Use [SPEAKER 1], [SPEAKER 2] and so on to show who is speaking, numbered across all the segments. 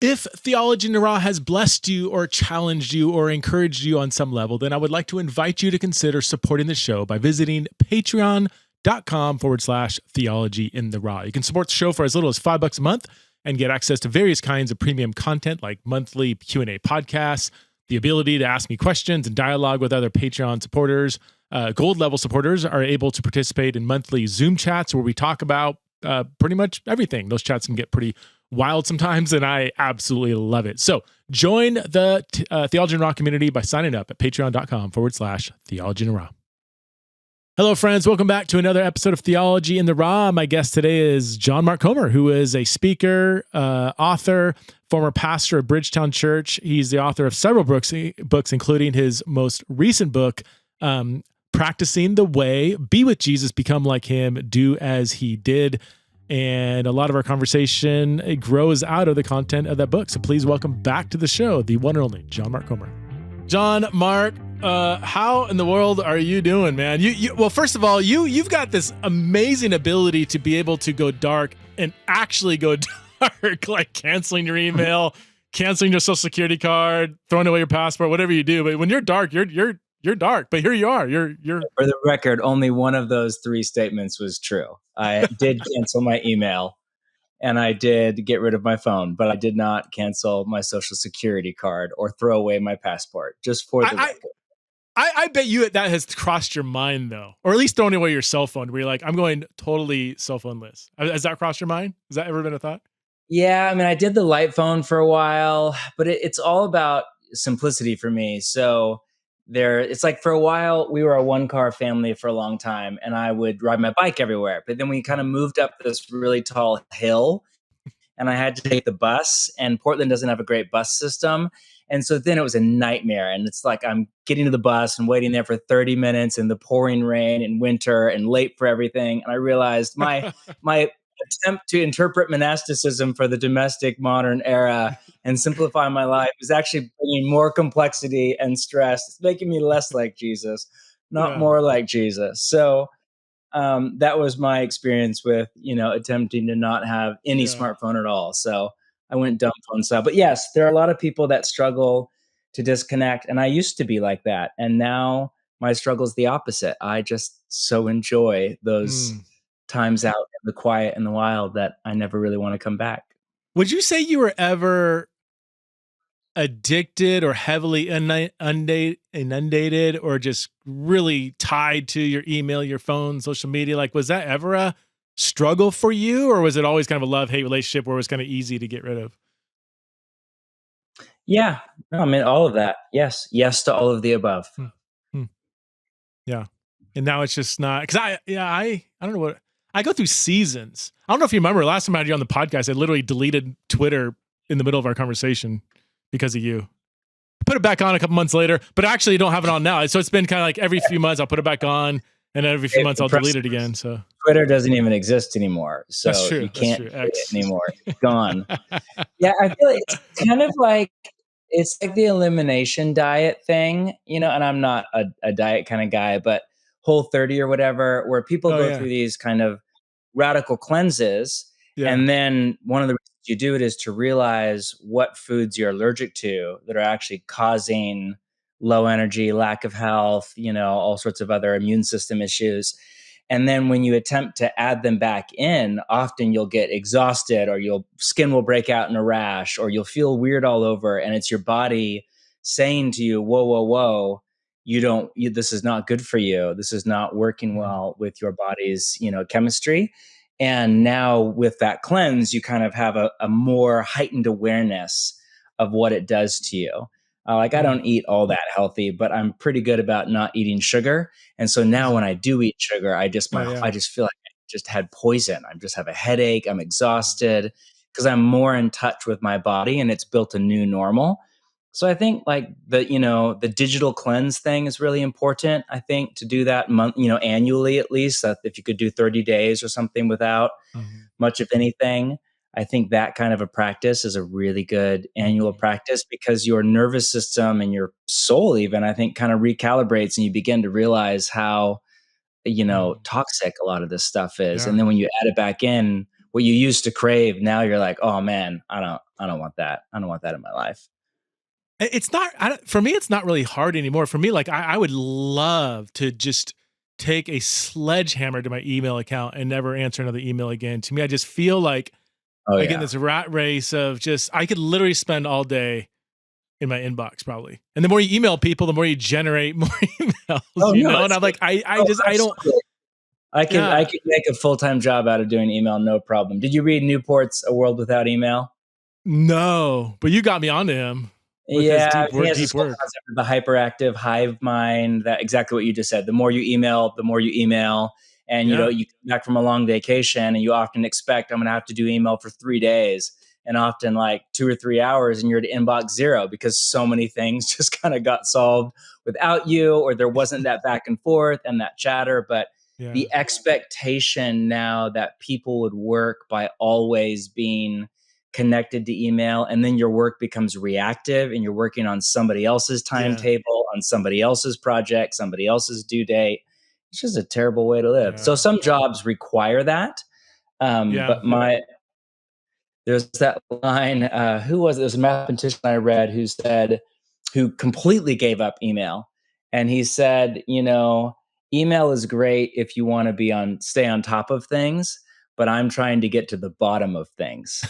[SPEAKER 1] If Theology in the Raw has blessed you or challenged you or encouraged you on some level, then I would like to invite you to consider supporting the show by visiting patreon.com/theology in the raw. You can support the show for as little as $5 a month and get access to various kinds of premium content like monthly Q&A podcasts, the ability to ask me questions and dialogue with other Patreon supporters. Gold level supporters are able to participate in monthly Zoom chats where we talk about pretty much everything. Those chats can get pretty wild sometimes, and I absolutely love it. So join the Theology in the Raw community by signing up at patreon.com/Theology in the Raw. Hello, friends. Welcome back to another episode of Theology in the Raw. My guest today is John Mark Comer, who is a speaker, author, former pastor of Bridgetown Church. He's the author of several books, including his most recent book, Practicing the Way, Be with Jesus, Become Like Him, Do as He Did. And a lot of our conversation, it grows out of the content of that book. So please welcome back to the show, the one and only John Mark Comer. John Mark, how in the world are you doing, man? Well, first of all, you've got this amazing ability to be able to go dark and actually go dark, like canceling your email, canceling your social security card, throwing away your passport, whatever you do. But when you're dark, you're dark. But here you are. You're.
[SPEAKER 2] For the record, only one of those three statements was true. I did cancel my email and I did get rid of my phone, but I did not cancel my social security card or throw away my passport, just for the record.
[SPEAKER 1] I bet you that has crossed your mind, though, or at least throwing away your cell phone where you're like, I'm going totally cell phoneless. Has that crossed your mind? Has that ever been a thought?
[SPEAKER 2] Yeah, I mean, I did the light phone for a while, but it's all about simplicity for me. So it's like for a while, we were a one-car family for a long time, and I would ride my bike everywhere. But then we kind of moved up this really tall hill, and I had to take the bus, and Portland doesn't have a great bus system. And so then it was a nightmare. And it's like I'm getting to the bus and waiting there for 30 minutes in the pouring rain in winter and late for everything. And I realized my attempt to interpret monasticism for the domestic modern era and simplify my life is actually bringing more complexity and stress. It's making me less like Jesus, not more like Jesus. So that was my experience with, attempting to not have any smartphone at all. So I went dumb phone style. But yes, there are a lot of people that struggle to disconnect. And I used to be like that. And now my struggle is the opposite. I just so enjoy those times out in the quiet and the wild that I never really want to come back.
[SPEAKER 1] Would you say you were ever addicted or heavily inundated or just really tied to your email, your phone, social media? Like, was that ever a struggle for you, or was it always kind of a love-hate relationship where it was kind of easy to get rid of?
[SPEAKER 2] Yeah, no, I mean, all of that. Yes to all of the above.
[SPEAKER 1] Yeah, and now it's just not, because I don't know what, I go through seasons. I don't know if you remember last time I had you on the podcast, I literally deleted Twitter in the middle of our conversation because of you. Put it back on a couple months later, but actually I don't have it on now. So it's been kind of like every few months I'll put it back on, and every few months I'll delete it again. So
[SPEAKER 2] Twitter doesn't even exist anymore. So you can't do it anymore. It's gone. Yeah, I feel like it's kind of like, it's like the elimination diet thing, and I'm not a diet kind of guy, but Whole30 or whatever, where people go through these kind of radical cleanses. Yeah. And then one of the reasons you do it is to realize what foods you're allergic to that are actually causing low energy, lack of health, all sorts of other immune system issues. And then when you attempt to add them back in, often you'll get exhausted, or your skin will break out in a rash, or you'll feel weird all over. And it's your body saying to you, whoa, this is not good for you. This is not working well with your body's, chemistry. And now with that cleanse, you kind of have a more heightened awareness of what it does to you. I don't eat all that healthy, but I'm pretty good about not eating sugar. And so now when I do eat sugar, I just feel like I just had poison. I just have a headache. I'm exhausted because I'm more in touch with my body, and it's built a new normal. So I think like the digital cleanse thing is really important. I think to do that annually, at least, if you could do 30 days or something without much of anything. I think that kind of a practice is a really good annual practice, because your nervous system and your soul even, I think, kind of recalibrates, and you begin to realize how, toxic a lot of this stuff is. And then when you add it back in what you used to crave. Now you're like, oh man, I don't want that. I don't want that in my life.
[SPEAKER 1] It's not, for me, it's not really hard anymore. For me, like I would love to just take a sledgehammer to my email account and never answer another email again. To me, I just feel like I get in this rat race of just, I could literally spend all day in my inbox probably. And the more you email people, the more you generate more emails, know? And I'm like, I don't.
[SPEAKER 2] I could make a full-time job out of doing email, no problem. Did you read Newport's A World Without Email?
[SPEAKER 1] No, but you got me onto him.
[SPEAKER 2] Yeah, he has this whole concept of the hyperactive hive mind. That exactly what you just said. The more you email, and you come back from a long vacation, and you often expect I'm going to have to do email for 3 days, and often like 2 or 3 hours, and you're at inbox zero because so many things just kind of got solved without you, or there wasn't that back and forth and that chatter. But the expectation now that people would work by always being connected to email, and then your work becomes reactive and you're working on somebody else's timetable, on somebody else's project, somebody else's due date. It's just a terrible way to live. So some jobs require that. But there's that line, who was it? There's a mathematician I read who completely gave up email. And he said, email is great if you want to stay on top of things, but I'm trying to get to the bottom of things.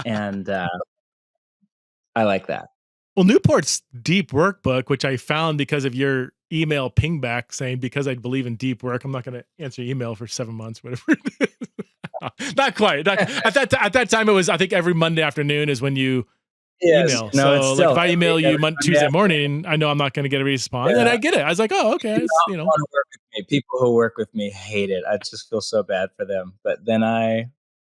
[SPEAKER 2] And I like that.
[SPEAKER 1] Well, Newport's deep work book, which I found because of your email ping back saying, because I believe in deep work, I'm not going to answer email for 7 months, whatever it is. Not quite. At that time, it was, I think every Monday afternoon is when you email.
[SPEAKER 2] No,
[SPEAKER 1] so like if I email you Tuesday morning, I know I'm not going to get a response. And I get it. I was like, oh, okay.
[SPEAKER 2] Want to work with me. People who work with me hate it. I just feel so bad for them. But then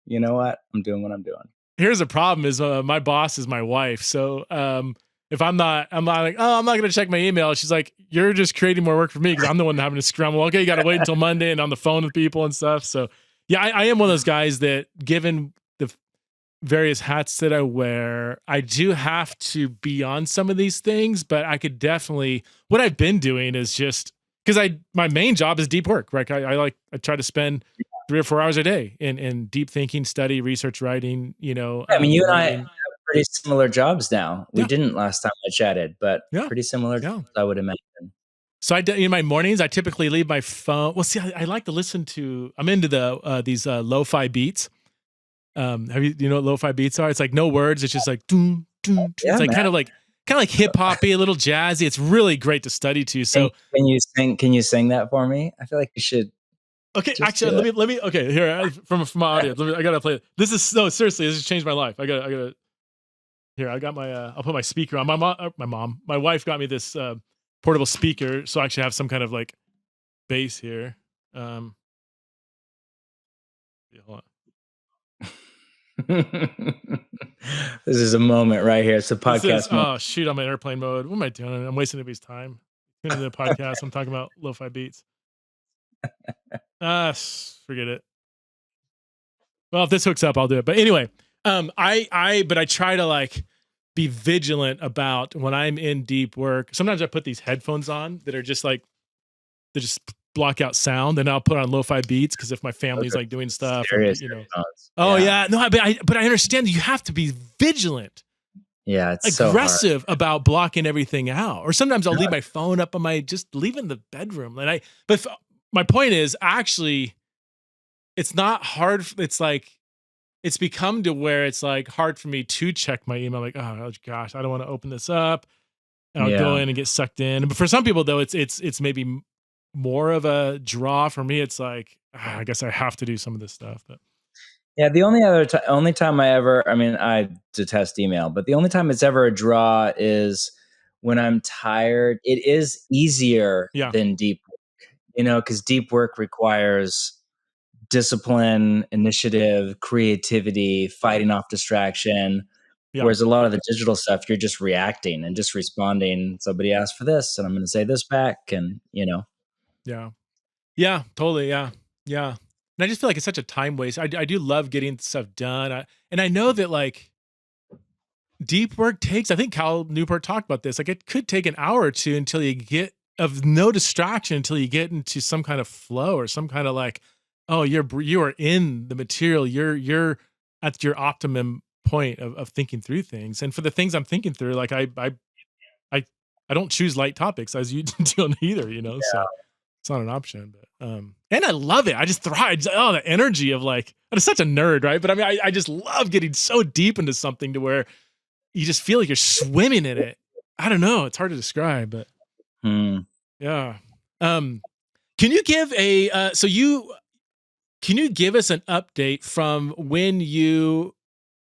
[SPEAKER 2] you know what? I'm doing what I'm doing.
[SPEAKER 1] Here's the problem is my boss is my wife. So if I'm not like, oh, I'm not going to check my email. She's like, you're just creating more work for me because I'm the one having to scramble. Okay, you got to wait until Monday and on the phone with people and stuff. So yeah, I am one of those guys that, given the various hats that I wear, I do have to be on some of these things, but I could definitely, what I've been doing is just, because my main job is deep work, right? I try to spend 3 or 4 hours a day in deep thinking, study, research, writing,
[SPEAKER 2] I mean, you and I have pretty similar jobs now. We didn't last time I chatted, but pretty similar jobs, I would imagine.
[SPEAKER 1] So in my mornings, I typically leave my phone. Well, see, I like to listen to, I'm into these lo-fi beats. Do you know what lo-fi beats are? It's like no words. It's just like, doom, doom. It's like kind of like hip hoppy, a little jazzy. It's really great to study to. So
[SPEAKER 2] can you sing that for me? I feel like you should.
[SPEAKER 1] Okay, actually, let me. Okay, here from my audience, I gotta play it. This is seriously. This has changed my life. I gotta. Here, I got my. I'll put my speaker on. My wife got me this portable speaker, so I actually have some kind of like bass here. Hold on.
[SPEAKER 2] This is a moment right here. It's a podcast.
[SPEAKER 1] Oh shoot! I'm in airplane mode. What am I doing? I'm wasting everybody's time. Into the podcast. I'm talking about lo-fi beats. Forget it. Well, if this hooks up, I'll do it. But anyway, I try to like be vigilant about when I'm in deep work. Sometimes I put these headphones on that are just like, they just block out sound, and I'll put on lo-fi beats because if my family's like doing stuff, no, but I understand that you have to be vigilant.
[SPEAKER 2] Yeah, it's
[SPEAKER 1] aggressive
[SPEAKER 2] so
[SPEAKER 1] about blocking everything out. Or sometimes I'll leave my phone up on just leave in the bedroom. But my point is actually, it's not hard. It's like, it's become to where it's like hard for me to check my email. Like, oh gosh, I don't want to open this up. And I'll go in and get sucked in. But for some people though, it's maybe more of a draw. For me, it's like, I guess I have to do some of this stuff. But
[SPEAKER 2] yeah, the only time I detest email, but the only time it's ever a draw is when I'm tired. It is easier than deep work, because deep work requires discipline, initiative, creativity, fighting off distraction. Yeah. Whereas a lot of the digital stuff, you're just reacting and just responding. Somebody asked for this, and I'm going to say this back, and
[SPEAKER 1] Yeah, totally. Yeah. And I just feel like it's such a time waste. I do love getting stuff done. And I know that like deep work takes, I think Cal Newport talked about this, like it could take an hour or two until you get of no distraction, until you get into some kind of flow or some kind of like Oh, you are in the material. You're at your optimum point of thinking through things. And for the things I'm thinking through, like I I don't choose light topics as you don't either, so it's not an option. But and I love it. I just thrive. Oh, the energy of like, I'm such a nerd, right? But I mean, I just love getting so deep into something to where you just feel like you're swimming in it. I don't know. It's hard to describe, but yeah. Can you give can you give us an update from when you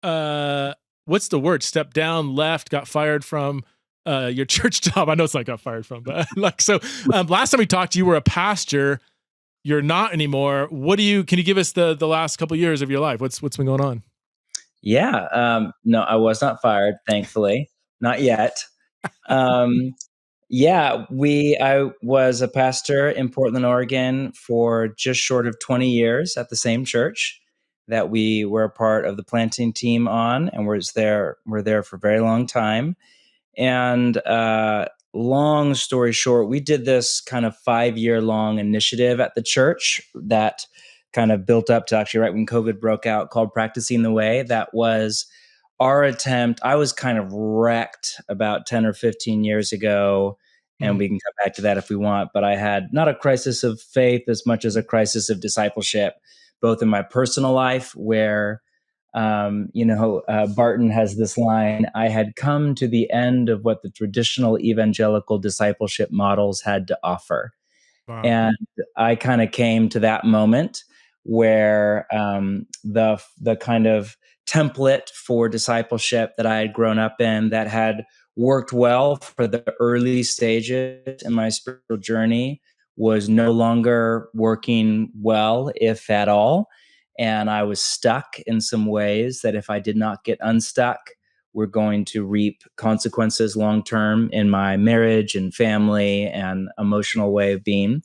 [SPEAKER 1] what's the word? Stepped down, left, got fired from your church job? I know it's not got fired from, but last time we talked, you were a pastor. You're not anymore. Can you give us the last couple of years of your life? What's been going on?
[SPEAKER 2] Yeah. No, I was not fired, thankfully. Not yet. I was a pastor in Portland, Oregon for just short of 20 years at the same church that we were a part of the planting team on, and we're there for a very long time. And long story short, we did this kind of 5-year long initiative at the church that kind of built up to actually right when COVID broke out, called Practicing the Way. That was our attempt. I was kind of wrecked about 10 or 15 years ago, and we can come back to that if we want, but I had not a crisis of faith as much as a crisis of discipleship, both in my personal life where Barton has this line, I had come to the end of what the traditional evangelical discipleship models had to offer. Wow. And I kind of came to that moment where the kind of template for discipleship that I had grown up in that had worked well for the early stages in my spiritual journey was no longer working well, if at all. And I was stuck in some ways that if I did not get unstuck, were going to reap consequences long term in my marriage and family and emotional way of being.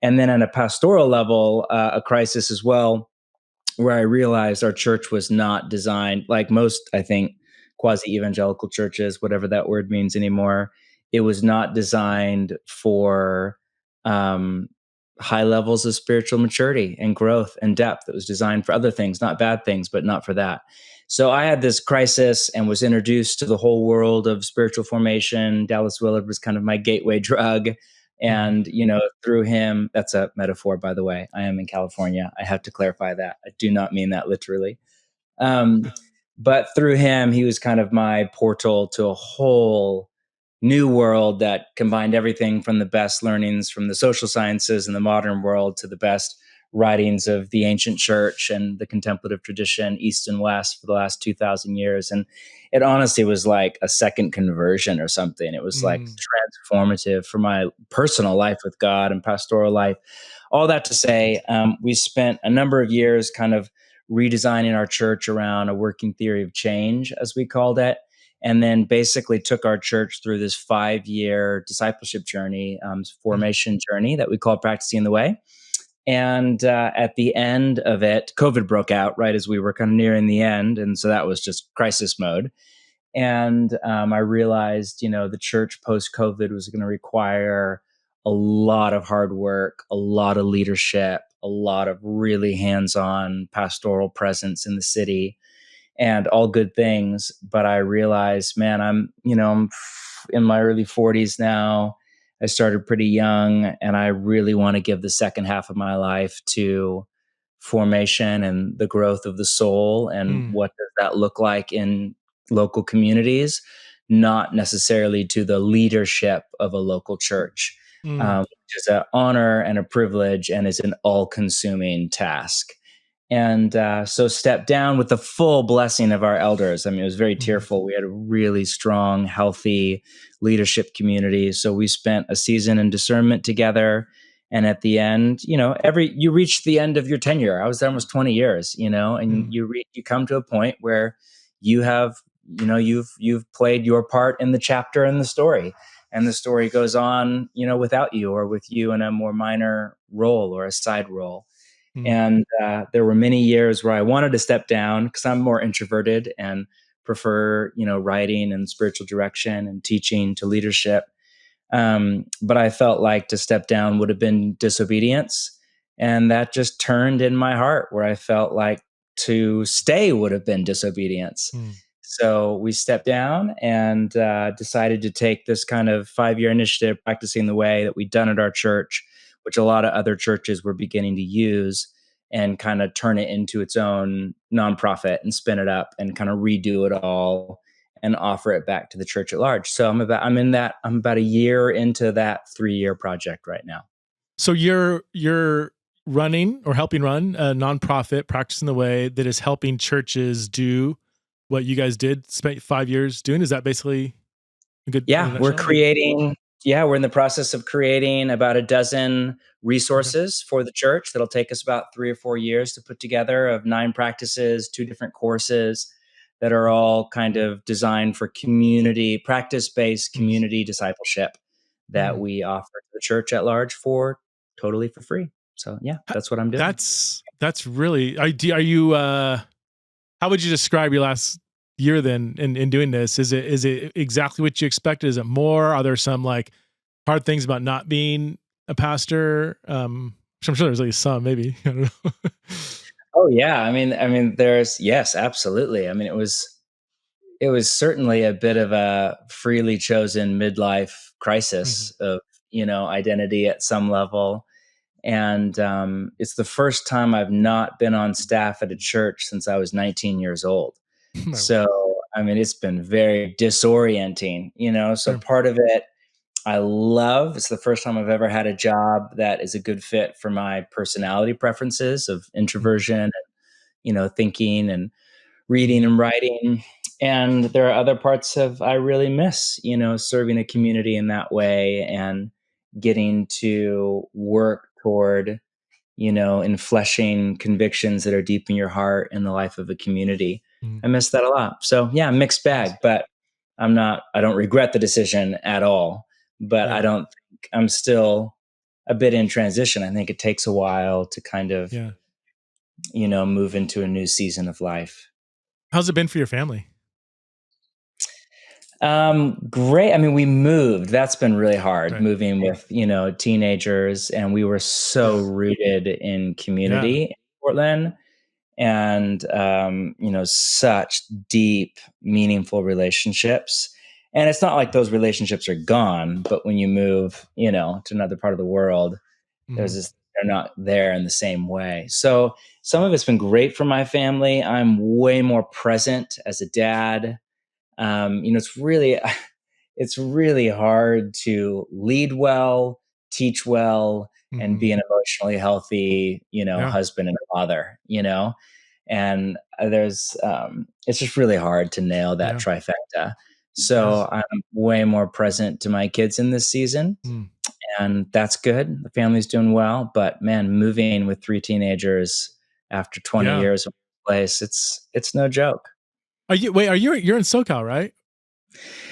[SPEAKER 2] And then on a pastoral level, a crisis as well, where I realized our church was not designed, like most, I think, quasi evangelical churches, whatever that word means anymore. It was not designed for high levels of spiritual maturity and growth and depth. It was designed for other things, not bad things, but not for that. So I had this crisis and was introduced to the whole world of spiritual formation. Dallas Willard was kind of my gateway drug. And, through him, that's a metaphor, by the way. I am in California. I have to clarify that. I do not mean that literally. But through him, he was kind of my portal to a whole new world that combined everything from the best learnings from the social sciences and the modern world to the best writings of the ancient church and the contemplative tradition, East and West, for the last 2,000 years. And it honestly was like a second conversion or something. It was like transformative for my personal life with God and pastoral life. All that to say, we spent a number of years kind of redesigning our church around a working theory of change, as we called it. And then basically took our church through this 5-year discipleship journey, formation journey that we call Practicing the Way. And at the end of it, COVID broke out right as we were kind of nearing the end. And so that was just crisis mode. And I realized, the church post-COVID was going to require a lot of hard work, a lot of leadership, a lot of really hands-on pastoral presence in the city. And all good things. But I realized, man, I'm in my early 40s now. I started pretty young, and I really want to give the second half of my life to formation and the growth of the soul. And what does that look like in local communities? Not necessarily to the leadership of a local church, which is an honor and a privilege and is an all-consuming task. And so stepped down with the full blessing of our elders. I mean, it was very tearful. We had a really strong, healthy leadership community. So we spent a season in discernment together. And at the end, you reach the end of your tenure. I was there almost 20 years, and you come to a point where you have, you've played your part in the chapter in the story. And the story goes on, without you or with you in a more minor role or a side role. And there were many years where I wanted to step down because I'm more introverted and prefer, writing and spiritual direction and teaching to leadership. But I felt like to step down would have been disobedience. And that just turned in my heart where I felt like to stay would have been disobedience. So we stepped down and decided to take this kind of 5-year initiative, practicing the way that we'd done at our church, which a lot of other churches were beginning to use, and kind of turn it into its own nonprofit and spin it up and kind of redo it all and offer it back to the church at large. So I'm about a year into that 3-year project right now.
[SPEAKER 1] So you're running or helping run a nonprofit, practicing the way, that is helping churches do what you guys did, spent 5 years doing. Is that basically a good?
[SPEAKER 2] Yeah, we're in the process of creating about a dozen resources for the church that'll take us about 3 or 4 years to put together, of 9 practices, 2 different courses that are all kind of designed for practice-based community discipleship that we offer to the church at large totally for free. So yeah, that's what I'm doing.
[SPEAKER 1] That's really, are you, how would you describe your last year then in doing this? Is it exactly what you expected? Is it more? Are there some like hard things about not being a pastor? I'm sure there's like some, maybe. I don't know.
[SPEAKER 2] Oh yeah. I mean, yes, absolutely. I mean, it was certainly a bit of a freely chosen midlife crisis of, identity at some level. And it's the first time I've not been on staff at a church since I was 19 years old. So, I mean, it's been very disorienting, so part of it I love. It's the first time I've ever had a job that is a good fit for my personality preferences of introversion, and, thinking and reading and writing. And there are other parts of I really miss, serving a community in that way and getting to work toward, fleshing convictions that are deep in your heart in the life of a community. I miss that a lot. So yeah, mixed bag, but I don't regret the decision at all, but I don't think I'm still a bit in transition. I think it takes a while to kind of, move into a new season of life.
[SPEAKER 1] How's it been for your family?
[SPEAKER 2] Great. I mean, we moved. That's been really hard, moving with, teenagers, and we were so rooted in community in Portland, and, such deep, meaningful relationships. And it's not like those relationships are gone, but when you move, to another part of the world, they're not there in the same way. So some of it's been great for my family. I'm way more present as a dad. It's really hard to lead well, teach well, and be an emotionally healthy, husband and father, and it's just really hard to nail that trifecta. So I'm way more present to my kids in this season, and that's good. The family's doing well, but man, moving with 3 teenagers after 20 years of place, it's no joke.
[SPEAKER 1] You're in SoCal, right?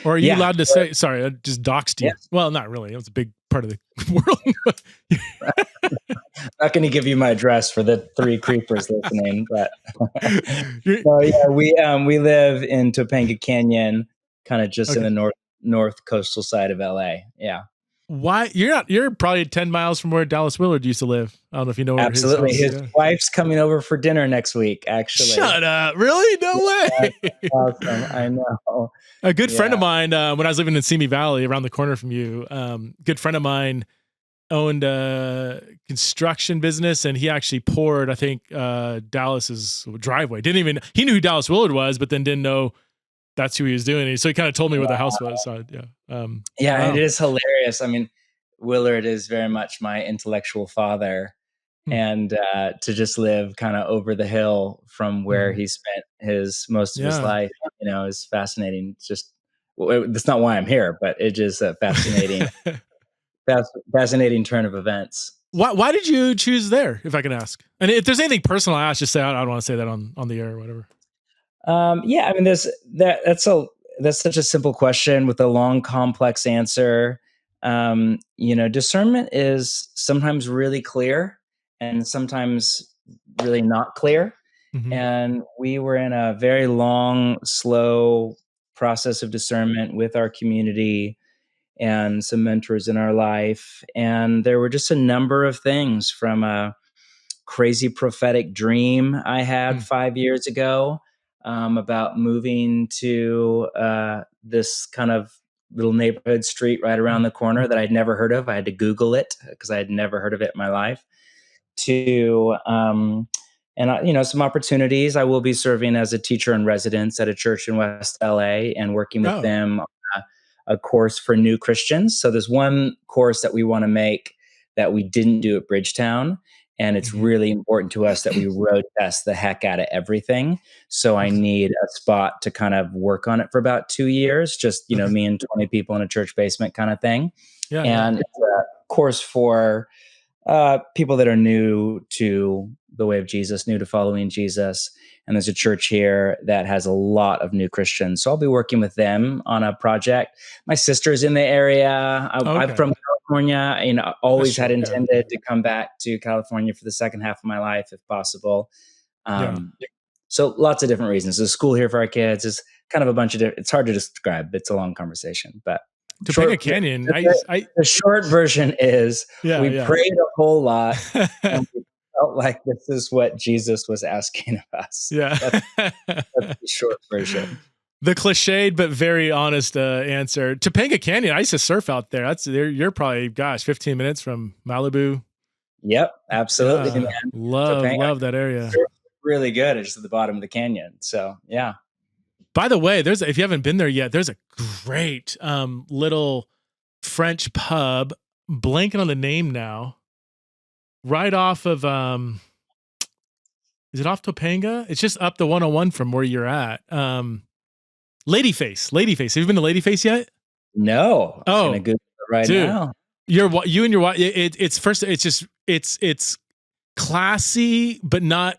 [SPEAKER 1] Or are you allowed to say, sorry, I just doxed you. Yes. Well, not really. It was a big part of the world.
[SPEAKER 2] I'm not going to give you my address for the 3 creepers listening, but we live in Toena Canyon, kind of just in the north coastal side of LA. Yeah.
[SPEAKER 1] Why you're probably 10 miles from where Dallas Willard used to live. I don't know if you know where
[SPEAKER 2] absolutely his wife's coming over for dinner next week, actually.
[SPEAKER 1] Shut up. Really? No way.
[SPEAKER 2] That's awesome. I know.
[SPEAKER 1] A good friend of mine, when I was living in Simi Valley around the corner from you, good friend of mine owned a construction business, and he actually poured, I think, Dallas's driveway. He knew who Dallas Willard was, but then didn't know that's who he was doing. So he kind of told me what the house was. So,
[SPEAKER 2] wow. It is hilarious. I mean, Willard is very much my intellectual father, and to just live kind of over the hill from where he spent most of his life, is fascinating. It's just, that's not why I'm here, but it is a fascinating, fascinating turn of events.
[SPEAKER 1] Why did you choose there, if I can ask? And if there's anything personal I ask, just say, I don't want to say that on the air or whatever.
[SPEAKER 2] I mean, that's such a simple question with a long, complex answer. Discernment is sometimes really clear and sometimes really not clear. And we were in a very long, slow process of discernment with our community and some mentors in our life. And there were just a number of things, from a crazy prophetic dream I had 5 years ago about moving to this kind of little neighborhood street right around the corner that I'd never heard of. I had to Google it because I had never heard of it in my life. Some opportunities. I will be serving as a teacher in residence at a church in West LA and working with them on a course for new Christians. So there's one course that we want to make that we didn't do at Bridgetown. And it's really important to us that we road test the heck out of everything. So I need a spot to kind of work on it for about 2 years, just, me and 20 people in a church basement kind of thing. It's a course for people that are new to the way of Jesus, new to following Jesus. And there's a church here that has a lot of new Christians. So I'll be working with them on a project. My sister's in the area. I'm from California. Always had intended to come back to California for the second half of my life, if possible. So lots of different reasons. There's a school here for our kids. It's kind of a bunch of different, it's hard to describe. It's a long conversation, but
[SPEAKER 1] Toena Canyon.
[SPEAKER 2] The short version is we prayed a whole lot and we felt like this is what Jesus was asking of us. That's the short version.
[SPEAKER 1] The cliched but very honest answer. Topanga Canyon, I used to surf out there. You're probably, 15 minutes from Malibu.
[SPEAKER 2] Yep, absolutely, man.
[SPEAKER 1] Love that area.
[SPEAKER 2] Really good. It's just at the bottom of the canyon. So, yeah.
[SPEAKER 1] By the way, if you haven't been there yet, there's a great little French pub, blanking on the name now, right off of, is it off Topanga? It's just up the 101 from where you're at. Ladyface. Have you been to Ladyface yet?
[SPEAKER 2] No. I'm gonna Google it right now.
[SPEAKER 1] You and your wife. It's classy, but not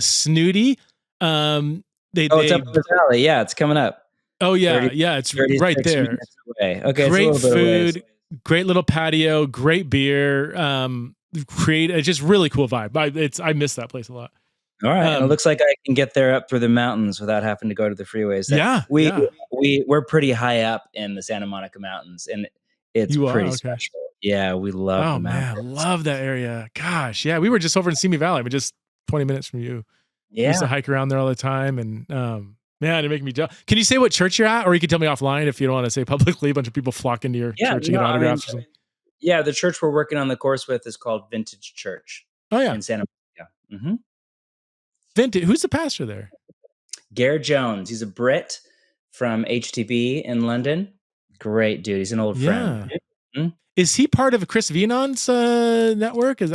[SPEAKER 1] snooty.
[SPEAKER 2] It's up the valley. Yeah, it's coming up.
[SPEAKER 1] Oh yeah, it's right there. Okay, great food, great little patio, great beer. It's just really cool vibe. I miss that place a lot.
[SPEAKER 2] All right, and it looks like I can get there up through the mountains without having to go to the freeways. We're pretty high up in the Santa Monica Mountains, and it's pretty special. Yeah, we love the mountains.
[SPEAKER 1] Man, love that area. Gosh, yeah, we were just over in Simi Valley, but just 20 minutes from you. Yeah, we used to hike around there all the time, and man, it makes me jealous. Can you say what church you're at, or you can tell me offline if you don't want to say publicly? A bunch of people flock into your church to get autographs or something.
[SPEAKER 2] Yeah, the church we're working on the course with is called Vintage Church.
[SPEAKER 1] Oh yeah,
[SPEAKER 2] in Santa Monica.
[SPEAKER 1] Vintage. Who's the pastor there?
[SPEAKER 2] Gare Jones. He's a Brit from HTB in London. Great dude. He's an old friend.
[SPEAKER 1] Is he part of Chris Venon's network? Was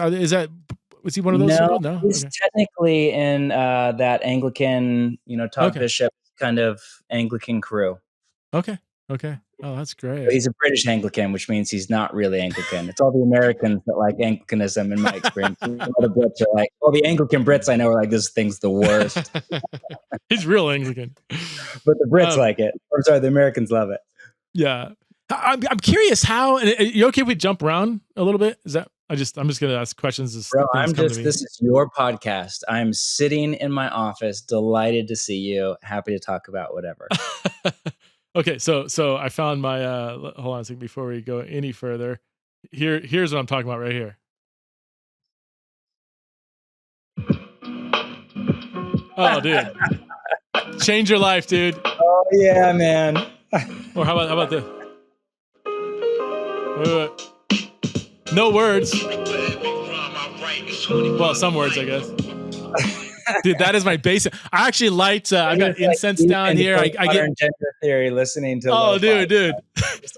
[SPEAKER 1] he one of those?
[SPEAKER 2] No, he's technically in that Anglican, Todd Bishop kind of Anglican crew.
[SPEAKER 1] Okay. Oh, that's great.
[SPEAKER 2] But he's a British Anglican, which means he's not really Anglican. It's all the Americans that like Anglicanism, in my experience. All the Brits are like, the Anglican Brits I know are like, this thing's the worst.
[SPEAKER 1] He's real Anglican.
[SPEAKER 2] But the Brits like it. Or sorry, the Americans love it.
[SPEAKER 1] Yeah. I'm curious how, and are you okay if we jump around a little bit? Is that, I'm just going to ask questions.
[SPEAKER 2] This is your podcast. I'm sitting in my office, delighted to see you, happy to talk about whatever.
[SPEAKER 1] Okay. So I found my, hold on a second before we go any further. Here's what I'm talking about right here. Oh, dude. Change your life, dude.
[SPEAKER 2] Oh yeah, man.
[SPEAKER 1] Or how about this? Wait. No words. Well, some words, I guess. Dude, that is my basic. I actually light. I've got incense down here. I get
[SPEAKER 2] gender theory listening to.
[SPEAKER 1] Oh, dude.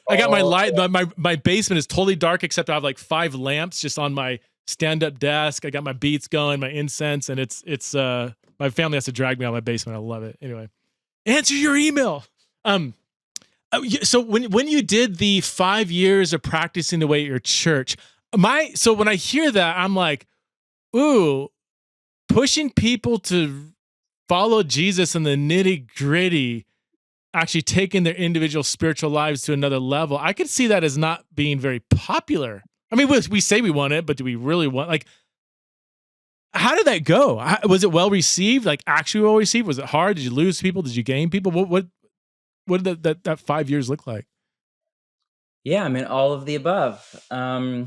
[SPEAKER 1] I got my light. My basement is totally dark, except I have like 5 lamps just on my stand-up desk. I got my beats going, my incense, and it's. My family has to drag me out of my basement. I love it. Anyway, answer your email. So when you did the 5 years of practicing the way at your church, so when I hear that, I'm like, ooh, pushing people to follow Jesus in the nitty gritty, actually taking their individual spiritual lives to another level. I could see that as not being very popular. I mean, we say we want it, but do we really want, how did that go? Was it well received? Actually well received? Was it hard? Did you lose people? Did you gain people? What did that 5 years look like?
[SPEAKER 2] Yeah, I mean, all of the above. The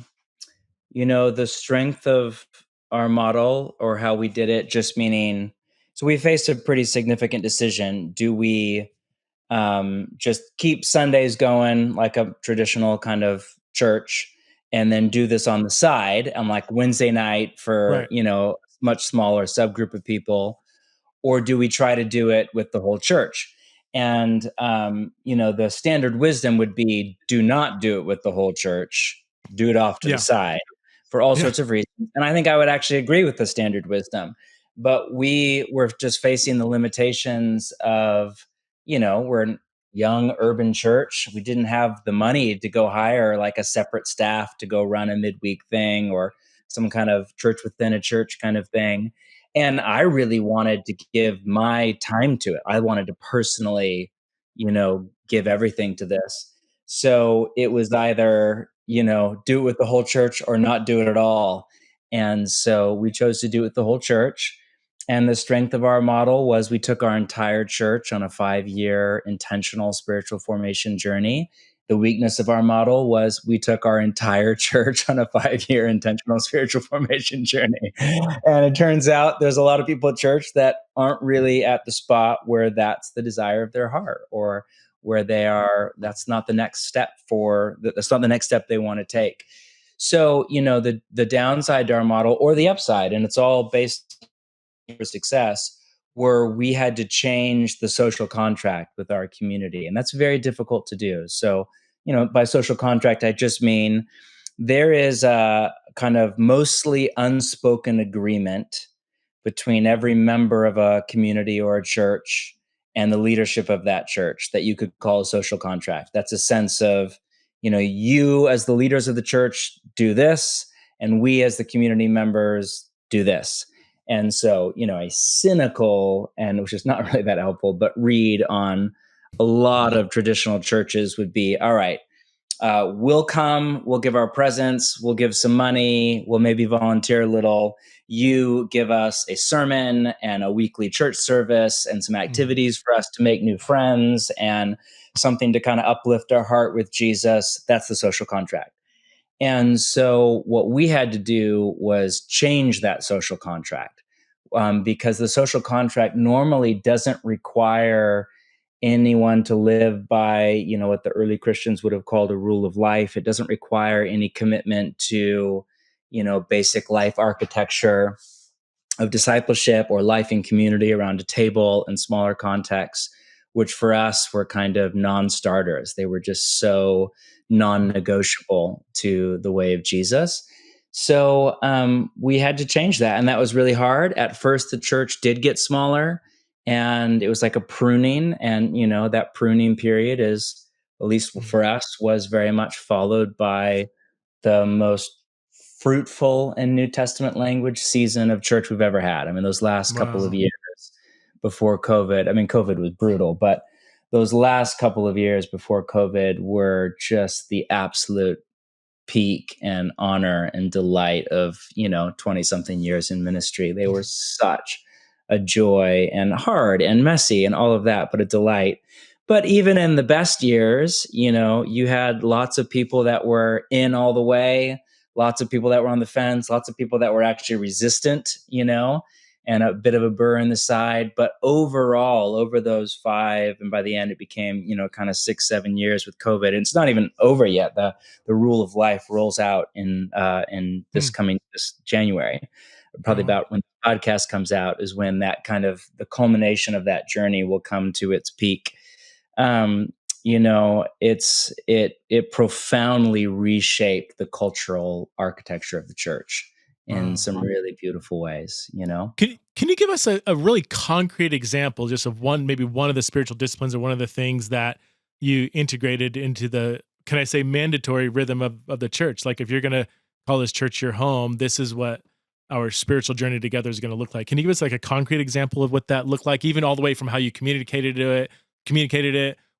[SPEAKER 2] strength of our model or how we did it, just meaning, so we faced a pretty significant decision. Do we just keep Sundays going like a traditional kind of church and then do this on the side on like Wednesday night for, much smaller subgroup of people? Or do we try to do it with the whole church? And, the standard wisdom would be, do not do it with the whole church, do it off to the side for all sorts of reasons. And I think I would actually agree with the standard wisdom, but we were just facing the limitations of, we're a young urban church. We didn't have the money to go hire like a separate staff to go run a midweek thing or some kind of church within a church kind of thing. And I really wanted to give my time to it. I wanted to personally, give everything to this. So it was either, do it with the whole church or not do it at all. And so we chose to do it with the whole church. And the strength of our model was we took our entire church on a 5-year intentional spiritual formation journey. The weakness of our model was we took our entire church on a 5-year intentional spiritual formation journey. And it turns out there's a lot of people at church that aren't really at the spot where that's the desire of their heart, or where they are, that's not the next step that's not the next step they want to take. So, the downside to our model, or the upside, and it's all based for success, where we had to change the social contract with our community. And that's very difficult to do. So, by social contract, I just mean there is a kind of mostly unspoken agreement between every member of a community or a church and the leadership of that church that you could call a social contract. That's a sense of, you as the leaders of the church do this, and we as the community members do this. And so, a cynical, and which is not really that helpful, but read on a lot of traditional churches would be, all right, we'll come, we'll give our presence, we'll give some money, we'll maybe volunteer a little. You give us a sermon and a weekly church service and some activities for us to make new friends and something to kind of uplift our heart with Jesus. That's the social contract. And so what we had to do was change that social contract, because the social contract normally doesn't require anyone to live by, what the early Christians would have called a rule of life. It doesn't require any commitment to, basic life architecture of discipleship or life in community around a table and smaller contexts, which for us were kind of non-starters. They were just so non-negotiable to the way of Jesus. So we had to change that. And that was really hard. At first, the church did get smaller, and it was like a pruning. And, that pruning period is, at least for us, was very much followed by the most fruitful in New Testament language season of church we've ever had. I mean, those last couple of years before COVID, COVID was brutal, but those last couple of years before COVID were just the absolute peak and honor and delight of, 20 something years in ministry. They were such a joy, and hard and messy and all of that, but a delight. But even in the best years, you had lots of people that were in all the way, lots of people that were on the fence, lots of people that were actually resistant, and a bit of a burr in the side. But overall, over those 5, and by the end, it became, kind of 6, 7 years with COVID. And it's not even over yet. The rule of life rolls out in this January. Probably about when the podcast comes out is when that kind of the culmination of that journey will come to its peak. It profoundly reshaped the cultural architecture of the church in some really beautiful ways,
[SPEAKER 1] Can you give us a really concrete example just of maybe one of the spiritual disciplines or one of the things that you integrated into the, can I say, mandatory rhythm of the church? Like, if you're going to call this church your home, this is what our spiritual journey together is going to look like. Can you give us like a concrete example of what that looked like, even all the way from how you communicated it,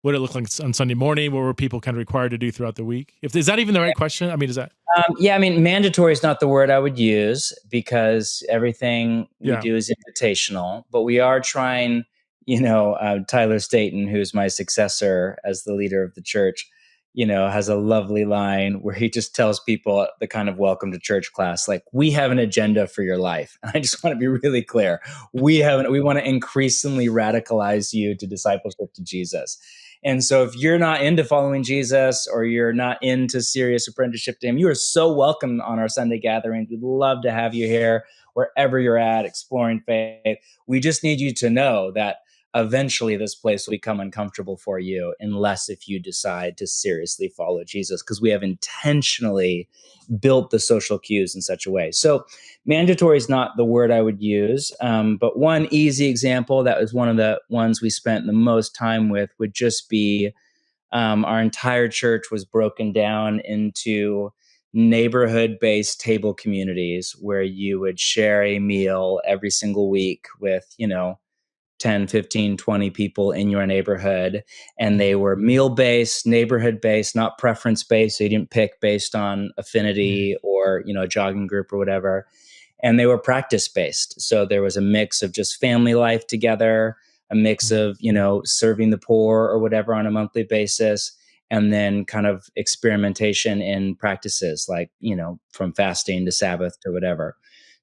[SPEAKER 1] what it looked like on Sunday morning, what were people kind of required to do throughout the week? Is that even the right question? I mean, is that?
[SPEAKER 2] Mandatory is not the word I would use, because everything we do is invitational, but we are trying, Tyler Staton, who's my successor as the leader of the church, has a lovely line where he just tells people the kind of welcome to church class, like, we have an agenda for your life. And I just want to be really clear. We want to increasingly radicalize you to discipleship to Jesus. And so if you're not into following Jesus or you're not into serious apprenticeship to him, you are so welcome on our Sunday gatherings. We'd love to have you here wherever you're at, exploring faith. We just need you to know that eventually this place will become uncomfortable for you unless if you decide to seriously follow Jesus, because we have intentionally built the social cues in such a way. So mandatory is not the word I would use, but one easy example that was one of the ones we spent the most time with would just be our entire church was broken down into neighborhood-based table communities where you would share a meal every single week with, 10, 15, 20 people in your neighborhood. And they were meal-based, neighborhood-based, not preference-based. So you didn't pick based on affinity or, a jogging group or whatever. And they were practice-based. So there was a mix of just family life together, a mix of, serving the poor or whatever on a monthly basis, and then kind of experimentation in practices like, from fasting to Sabbath to whatever.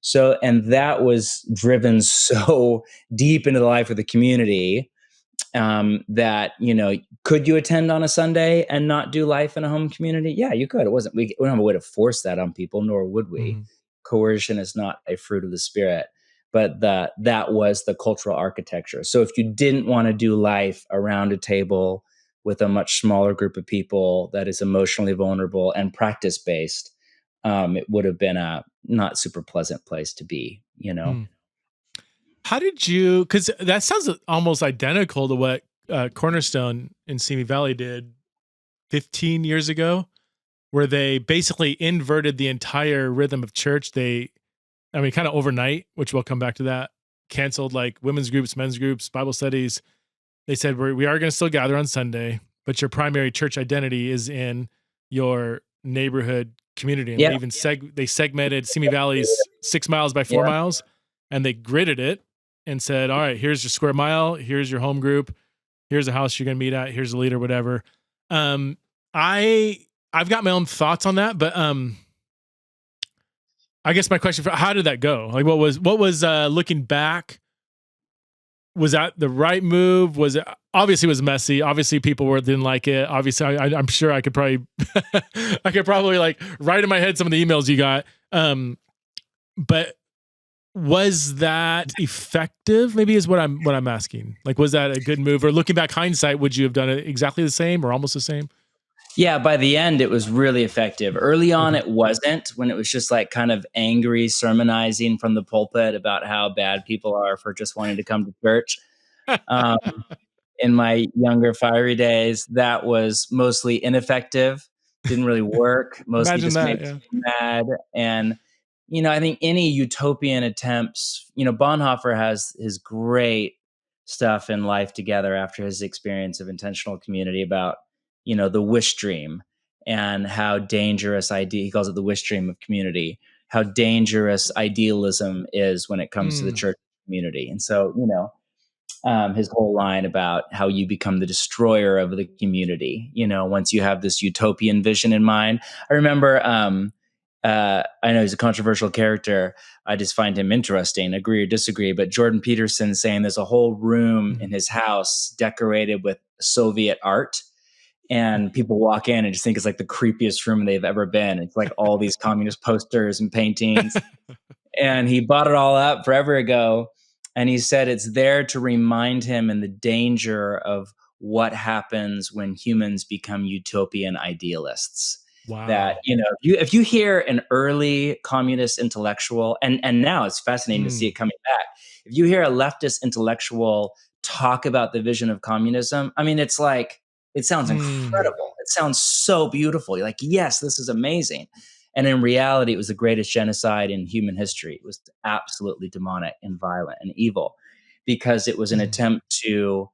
[SPEAKER 2] So, and that was driven so deep into the life of the community that, could you attend on a Sunday and not do life in a home community? Yeah, you could. We don't have a way to force that on people, nor would we. Coercion is not a fruit of the Spirit, but that was the cultural architecture. So if you didn't want to do life around a table with a much smaller group of people that is emotionally vulnerable and practice-based, it would have been a not super pleasant place to be,
[SPEAKER 1] How did you, because that sounds almost identical to what Cornerstone in SEI Valley did 15 years ago, where they basically inverted the entire rhythm of church. Kind of overnight, which we'll come back to that, canceled like women's groups, men's groups, Bible studies. They said, we are going to still gather on Sunday, but your primary church identity is in your neighborhood community. And they even they segmented SEI Valley's 6 miles by 4 miles, and they gridded it and said, all right, here's your square mile. Here's your home group. Here's a house you're going to meet at. Here's a leader, whatever. I've got my own thoughts on that, but I guess my question how did that go? Like, what was looking back? Was that the right move? Was it obviously it was messy? Obviously people didn't like it. Obviously I'm sure I could probably like write in my head some of the emails you got. But was that effective? Maybe is what I'm asking. Like, was that a good move? Or looking back, hindsight, would you have done it exactly the same or almost the same?
[SPEAKER 2] Yeah, by the end, it was really effective. Early on, it wasn't, when it was just like kind of angry sermonizing from the pulpit about how bad people are for just wanting to come to church. In my younger fiery days, that was mostly ineffective, didn't really work, mostly just made people mad. And, I think any utopian attempts, Bonhoeffer has his great stuff in Life Together after his experience of intentional community about, the wish dream and how dangerous he calls it the wish dream of community, how dangerous idealism is when it comes to the church community. And so, his whole line about how you become the destroyer of the community, once you have this utopian vision in mind. I remember, I know he's a controversial character. I just find him interesting, agree or disagree, but Jordan Peterson saying there's a whole room in his house decorated with Soviet art. And people walk in and just think it's like the creepiest room they've ever been. It's like all these communist posters and paintings. And he bought it all up forever ago. And he said it's there to remind him in the danger of what happens when humans become utopian idealists.
[SPEAKER 1] Wow.
[SPEAKER 2] That, if you hear an early communist intellectual, and now it's fascinating to see it coming back. If you hear a leftist intellectual talk about the vision of communism, I mean, it's like, it sounds incredible. It sounds so beautiful. You're like, yes, this is amazing. And in reality, it was the greatest genocide in human history. It was absolutely demonic and violent and evil, because it was an attempt to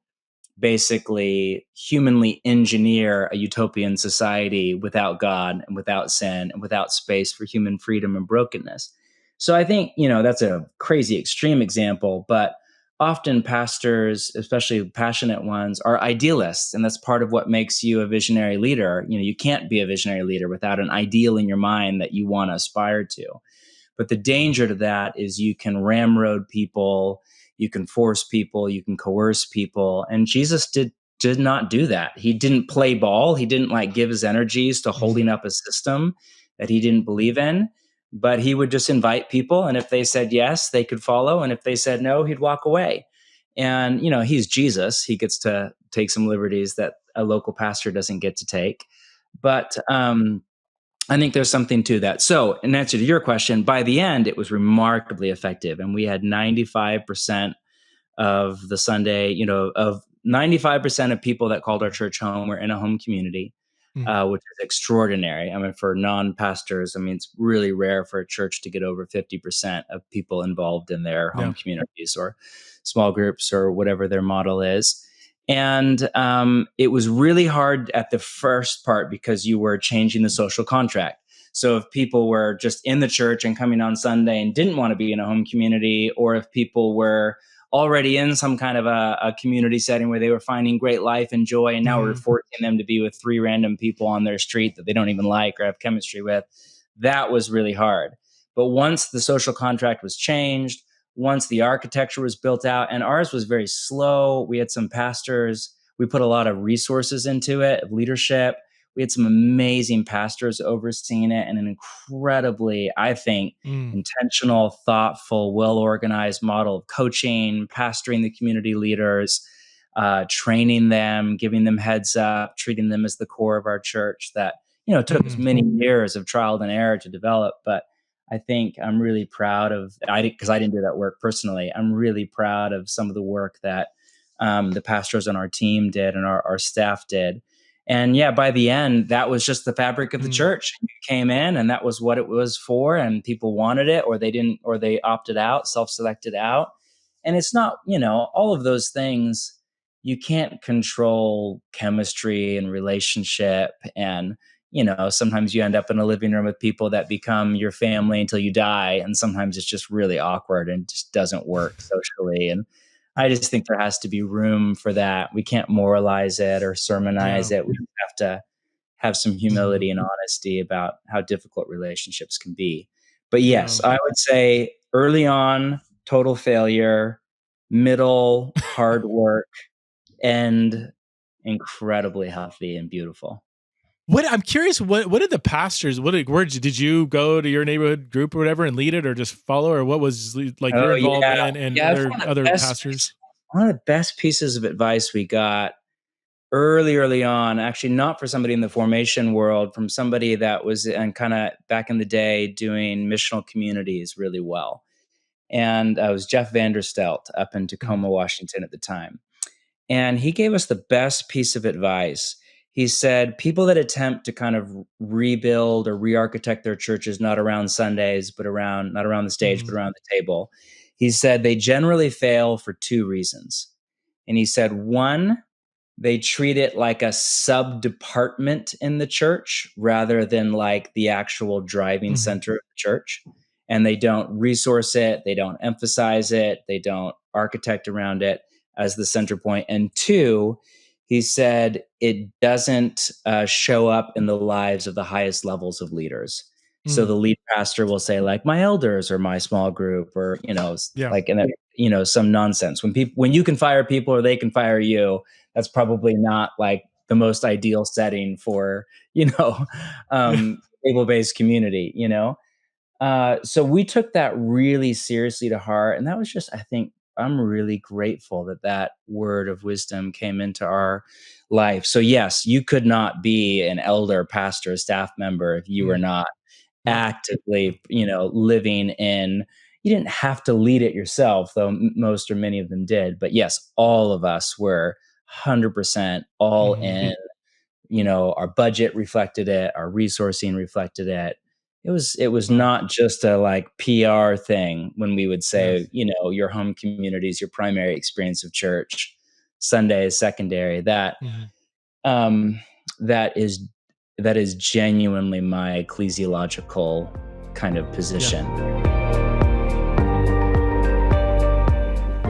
[SPEAKER 2] basically humanly engineer a utopian society without God and without sin and without space for human freedom and brokenness. So I think, that's a crazy extreme example, but often pastors, especially passionate ones, are idealists. And that's part of what makes you a visionary leader. You can't be a visionary leader without an ideal in your mind that you want to aspire to. But the danger to that is you can ramrod people, you can force people, you can coerce people. And Jesus did not do that. He didn't play ball. He didn't give his energies to holding up a system that he didn't believe in. But he would just invite people. And if they said yes, they could follow. And if they said no, he'd walk away. And, he's Jesus. He gets to take some liberties that a local pastor doesn't get to take. But I think there's something to that. So in answer to your question, by the end, it was remarkably effective. And we had 95% of the Sunday, of 95% of people that called our church home were in a home community, which is extraordinary. I mean, for non-pastors, it's really rare for a church to get over 50% of people involved in their home communities or small groups or whatever their model is. And it was really hard at the first part because you were changing the social contract. So if people were just in the church and coming on Sunday and didn't want to be in a home community, or if people were already in some kind of a community setting where they were finding great life and joy, and now we're forcing them to be with 3 random people on their street that they don't even like or have chemistry with, that was really hard. But once the social contract was changed, once the architecture was built out, and ours was very slow. We had some pastors. We put a lot of resources into it, of leadership. We had some amazing pastors overseeing it, and an incredibly, I think, intentional, thoughtful, well-organized model of coaching, pastoring the community leaders, training them, giving them heads up, treating them as the core of our church that, took us many years of trial and error to develop. But I think I'm really proud of, because I didn't do that work personally, I'm really proud of some of the work that the pastors on our team did and our staff did. And by the end, that was just the fabric of the church. You came in and that was what it was for, and people wanted it, or they didn't, or they opted out, self-selected out. And it's not, all of those things, you can't control chemistry and relationship. And sometimes you end up in a living room with people that become your family until you die. And sometimes it's just really awkward and just doesn't work socially. And I just think there has to be room for that. We can't moralize it or sermonize it. We have to have some humility and honesty about how difficult relationships can be. But yes, I would say early on, total failure, middle, hard work, and incredibly healthy and beautiful.
[SPEAKER 1] I'm curious, what did the pastors, where did you go to your neighborhood group or whatever and lead it, or just follow, or what was your involvement and other pastors?
[SPEAKER 2] One of the best pieces of advice we got early on, actually not for somebody in the formation world, from somebody that was kind of back in the day doing missional communities really well. And it was Jeff Vanderstelt up in Tacoma, Washington at the time. And he gave us the best piece of advice. He said, people that attempt to kind of rebuild or re-architect their churches, not around Sundays, but not around the stage, but around the table. He said they generally fail for 2 reasons. And he said, 1, they treat it like a sub-department in the church rather than like the actual driving center of the church. And they don't resource it, they don't emphasize it, they don't architect around it as the center point. And 2, he said it doesn't show up in the lives of the highest levels of leaders. So the lead pastor will say, like, my elders or my small group, or some nonsense. When you can fire people or they can fire you, that's probably not like the most ideal setting for able-based community. So we took that really seriously to heart, and that was just, I think, I'm really grateful that word of wisdom came into our life. So yes, you could not be an elder, pastor, staff member if you were not actively, living in. You didn't have to lead it yourself, though most or many of them did. But yes, all of us were 100% all in. Our budget reflected it, our resourcing reflected it. It was not just a like PR thing when we would say, your home community is your primary experience of church, Sunday is secondary. That is genuinely my ecclesiological kind of position.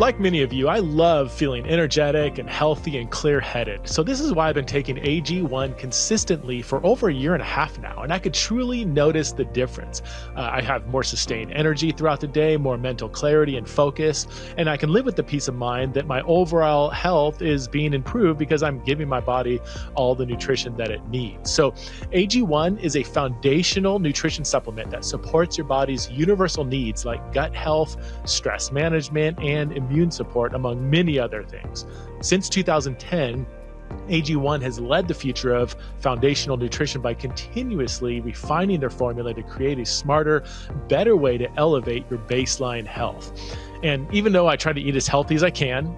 [SPEAKER 1] Like many of you, I love feeling energetic and healthy and clear-headed. So this is why I've been taking AG1 consistently for over a year and a half now, and I could truly notice the difference. I have more sustained energy throughout the day, more mental clarity and focus, and I can live with the peace of mind that my overall health is being improved because I'm giving my body all the nutrition that it needs. So AG1 is a foundational nutrition supplement that supports your body's universal needs like gut health, stress management, and immune support, among many other things. Since 2010, AG1 has led the future of foundational nutrition by continuously refining their formula to create a smarter, better way to elevate your baseline health. And even though I try to eat as healthy as I can,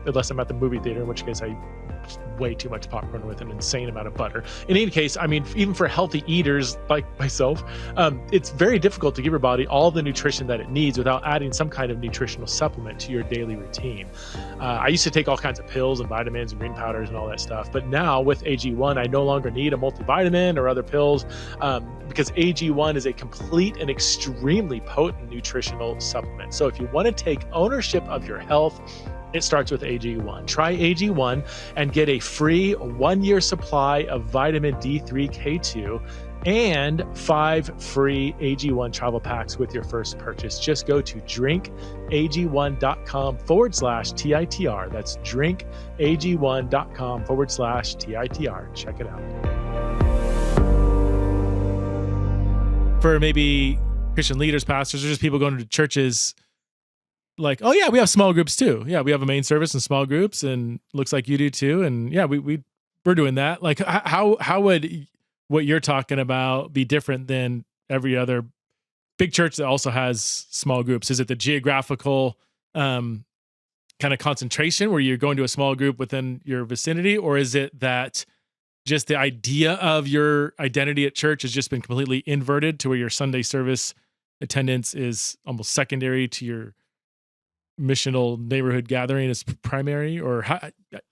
[SPEAKER 1] unless I'm at the movie theater, in which case I way too much popcorn with an insane amount of butter. In any case, even for healthy eaters like myself, it's very difficult to give your body all the nutrition that it needs without adding some kind of nutritional supplement to your daily routine. I used to take all kinds of pills and vitamins and green powders and all that stuff, but now with AG1, I no longer need a multivitamin or other pills because AG1 is a complete and extremely potent nutritional supplement. So if you want to take ownership of your health, it starts with AG1. Try AG1 and get a free 1-year supply of vitamin D3K2 and 5 free AG1 travel packs with your first purchase. Just go to drinkag1.com/TITR. That's drinkag1.com/TITR. Check it out. For maybe Christian leaders, pastors, or just people going to churches, like, oh yeah, we have small groups too. Yeah, we have a main service and small groups, and looks like you do too. And yeah, we're doing that. Like, how would what you're talking about be different than every other big church that also has small groups? Is it the geographical kind of concentration where you're going to a small group within your vicinity, or is it that just the idea of your identity at church has just been completely inverted to where your Sunday service attendance is almost secondary to your missional neighborhood gathering is primary? Or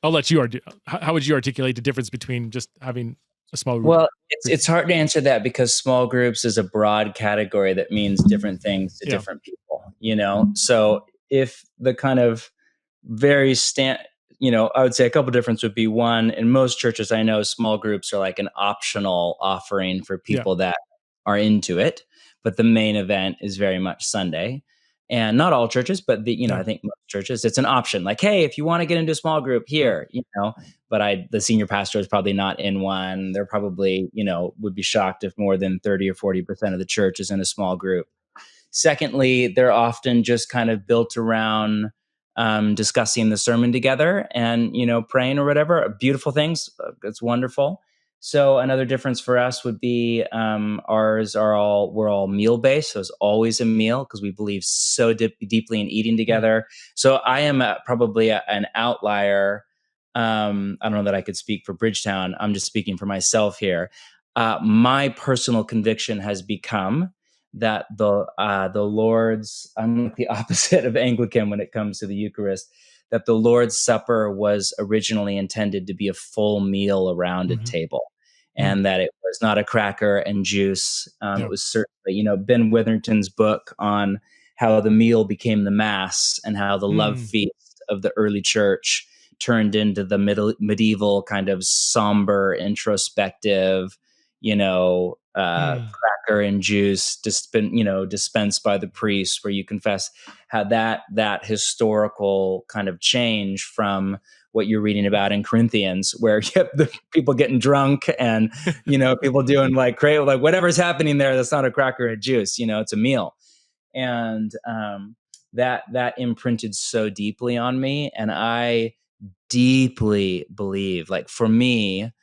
[SPEAKER 1] I'll let you how would you articulate the difference between just having a small group?
[SPEAKER 2] Well, it's hard to answer that because small groups is a broad category that means different things to different people, So if the kind of very I would say a couple differences would be, one, in most churches I know, small groups are like an optional offering for people that are into it, but the main event is very much Sunday. And not all churches, but I think most churches, it's an option. Like, hey, if you want to get into a small group here, but the senior pastor is probably not in one. They're probably, would be shocked if more than 30 or 40% of the church is in a small group. Secondly, they're often just kind of built around discussing the sermon together and, praying or whatever. Beautiful things. It's wonderful. So another difference for us would be we're all meal based. So it's always a meal because we believe so deeply in eating together. So I am probably an outlier. I don't know that I could speak for Bridgetown. I'm just speaking for myself here. My personal conviction has become that the Lord's, I'm the opposite of Anglican when it comes to the Eucharist, that the Lord's Supper was originally intended to be a full meal around a table. And that it was not a cracker and juice. It was certainly, Ben Witherington's book on how the meal became the Mass and how the love feast of the early church turned into the medieval kind of somber, introspective, cracker and juice dispensed by the priest, where you confess, how that historical kind of change from what you're reading about in Corinthians, where you have the people getting drunk and, people doing like crazy, like whatever's happening there, that's not a cracker and juice, it's a meal. And that imprinted so deeply on me. And I deeply believe, like, for me,